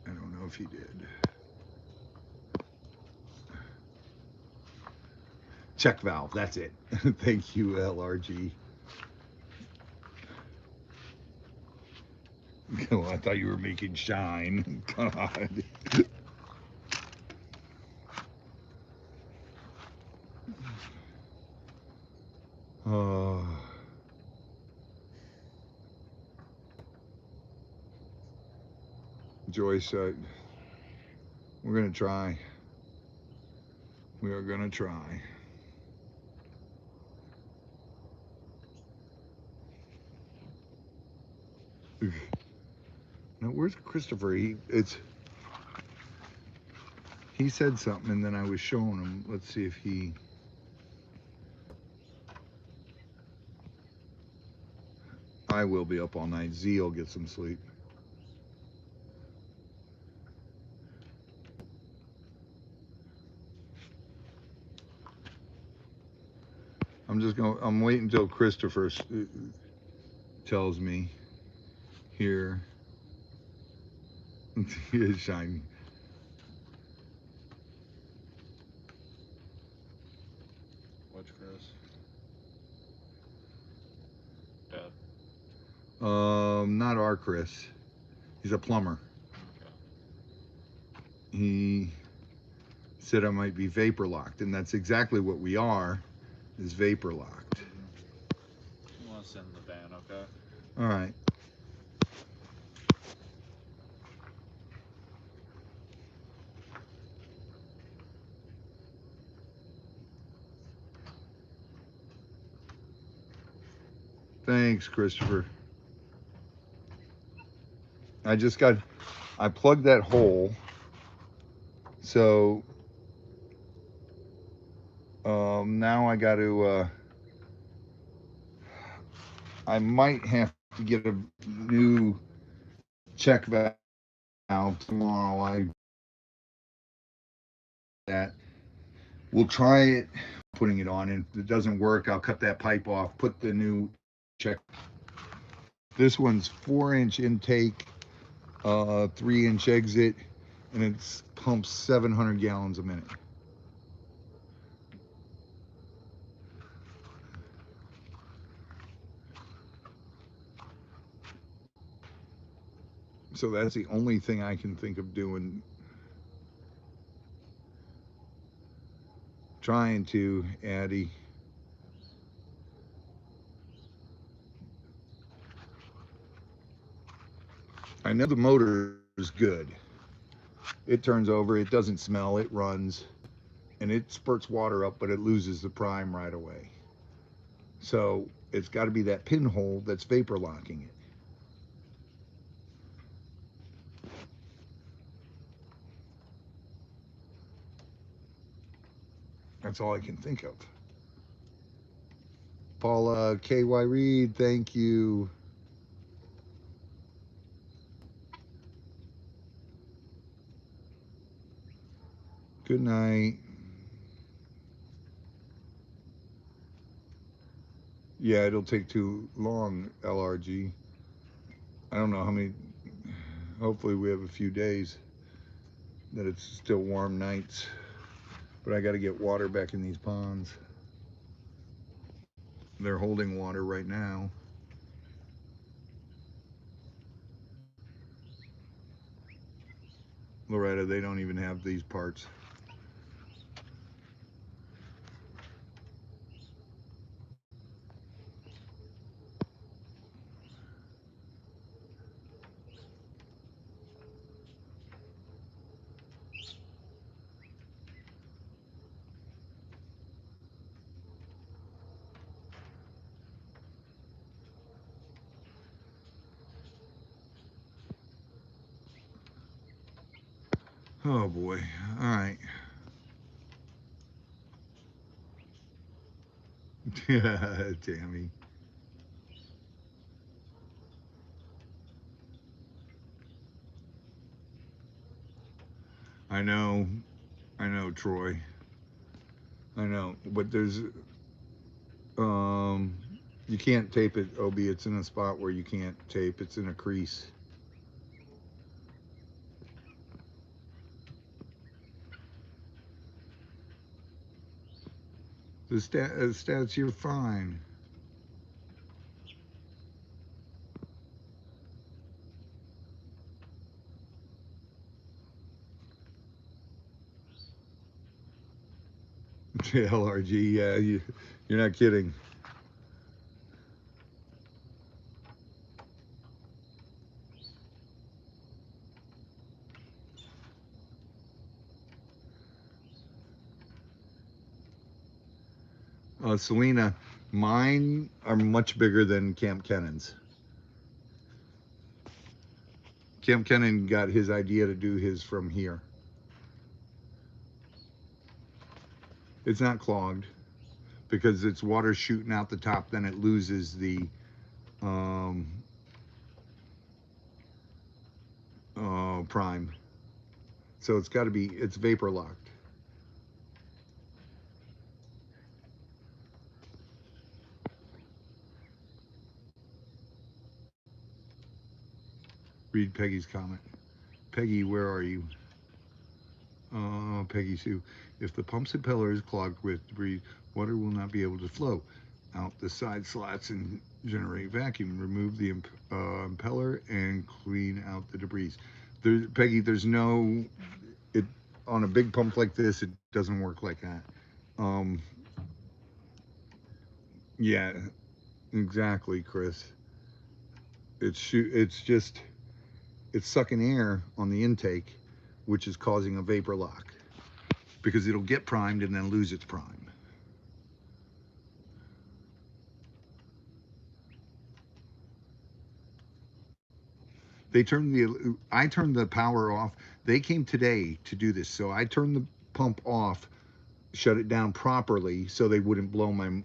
Speaker 1: I don't know if he did. Check valve, that's it. Thank you, LRG. Oh, I thought you were making shine. God. Oh. Joyce, we're going to try. We are going to try. Now, where's Christopher? He said something, and then I was showing him. Let's see if he... I will be up all night. Z will get some sleep. I'm waiting until Christopher tells me here. He is shining.
Speaker 2: Which Chris? Dad.
Speaker 1: Not our Chris. He's a plumber.
Speaker 2: Okay.
Speaker 1: He said I might be vapor locked, and that's exactly what we are, is vapor locked.
Speaker 2: You want to send the van, okay?
Speaker 1: All right. Thanks, Christopher. I plugged that hole. So now I got to, I might have to get a new check valve tomorrow. That we'll try it, putting it on, and if it doesn't work, I'll cut that pipe off, put the new check. This one's 4-inch intake, 3-inch exit, and it's pumps 700 gallons a minute. So that's the only thing I can think of doing. Trying to, Addie. I know the motor is good. It turns over, it doesn't smell, it runs, and it spurts water up, but it loses the prime right away. So it's got to be that pinhole that's vapor locking it. That's all I can think of. Paula KY Reed, thank you. Good night. Yeah, it'll take too long, LRG. I don't know how many. Hopefully, we have a few days that it's still warm nights. But I got to get water back in these ponds. They're holding water right now. Loretta, they don't even have these parts. Oh boy. All right. Tammy. I know. I know, Troy. I know. But there's You can't tape it, OB. It's in a spot where you can't tape. It's in a crease. The stats, you're fine. LRG, yeah, you're not kidding. Selena, mine are much bigger than Camp Kennan's. Camp Kennan got his idea to do his from here. It's not clogged because it's water shooting out the top, then it loses the um, prime. So it's got to be, it's vapor locked. Read Peggy's comment. Peggy, where are you? Peggy Sue. If the pump's impeller is clogged with debris, water will not be able to flow out the side slots and generate vacuum. Remove the impeller and clean out the debris. Peggy, there's no, it on a big pump like this, it doesn't work like that. Um, yeah, exactly, Chris. It's just, it's sucking air on the intake, which is causing a vapor lock because it'll get primed and then lose its prime. I turned the power off. They came today to do this, so I turned the pump off, shut it down properly so they wouldn't blow my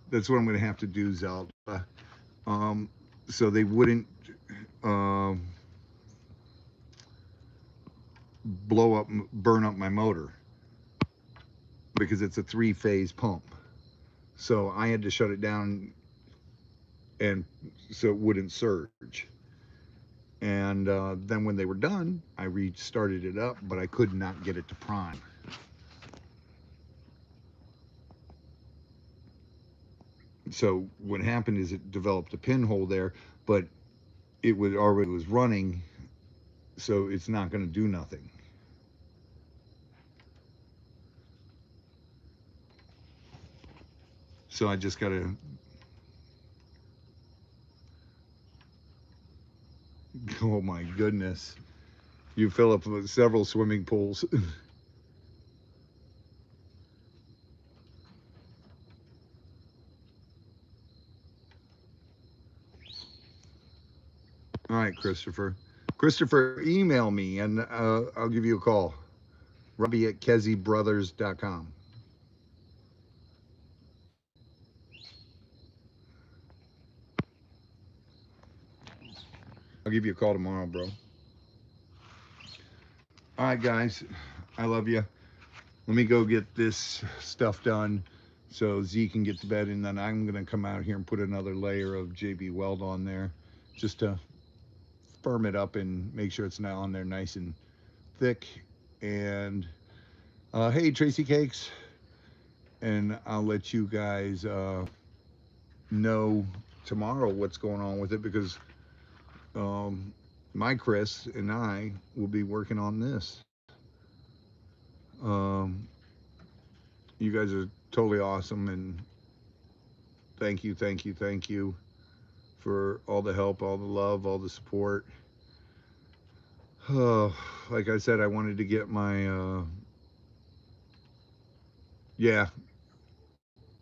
Speaker 1: that's what I'm going to have to do, Zelda. um so they wouldn't um blow up, burn up my motor, because it's a three-phase pump. So I had to shut it down, and so it wouldn't surge. And then when they were done, I restarted it up, but I could not get it to prime. So what happened is it developed a pinhole there, but it was already was running, so it's not going to do nothing. So I just got to, oh my goodness, you fill up several swimming pools. All right, Christopher. Christopher, email me and I'll give you a call. Robbie at KeziBrothers.com. I'll give you a call tomorrow, bro. All right, guys. I love you. Let me go get this stuff done so Z can get to bed, and then I'm going to come out here and put another layer of JB Weld on there just to firm it up and make sure it's now on there nice and thick. And hey, Tracy Cakes, and I'll let you guys know tomorrow what's going on with it, because um, my Chris and I will be working on this. Um, you guys are totally awesome, and thank you, thank you, thank you for all the help, all the love, all the support. Like I said, I wanted to get my yeah,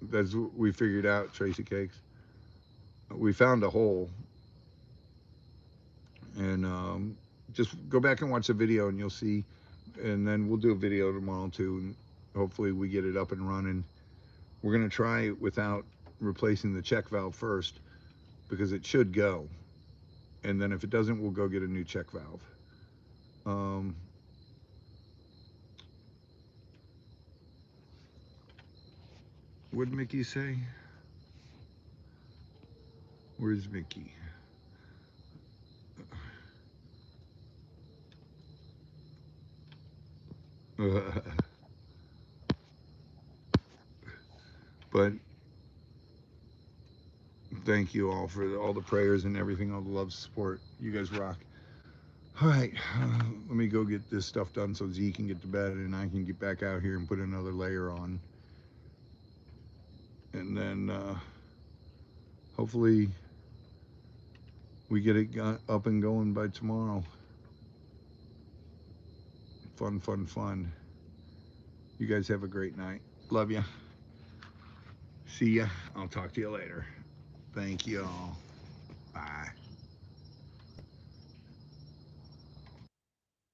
Speaker 1: that's what we figured out, Tracy Cakes. We found a hole, and just go back and watch the video and you'll see. And then we'll do a video tomorrow too, and hopefully we get it up and running. We're gonna try it without replacing the check valve first, because it should go. And then if it doesn't, we'll go get a new check valve. Um, what did Mickey say? Where's Vicky? But thank you all for all the prayers and everything, all the love, support. You guys rock. All right, let me go get this stuff done so Z can get to bed and I can get back out here and put another layer on. And then hopefully we get it up and going by tomorrow. Fun, fun, fun. You guys have a great night. Love ya. See ya. I'll talk to you later. Thank you all.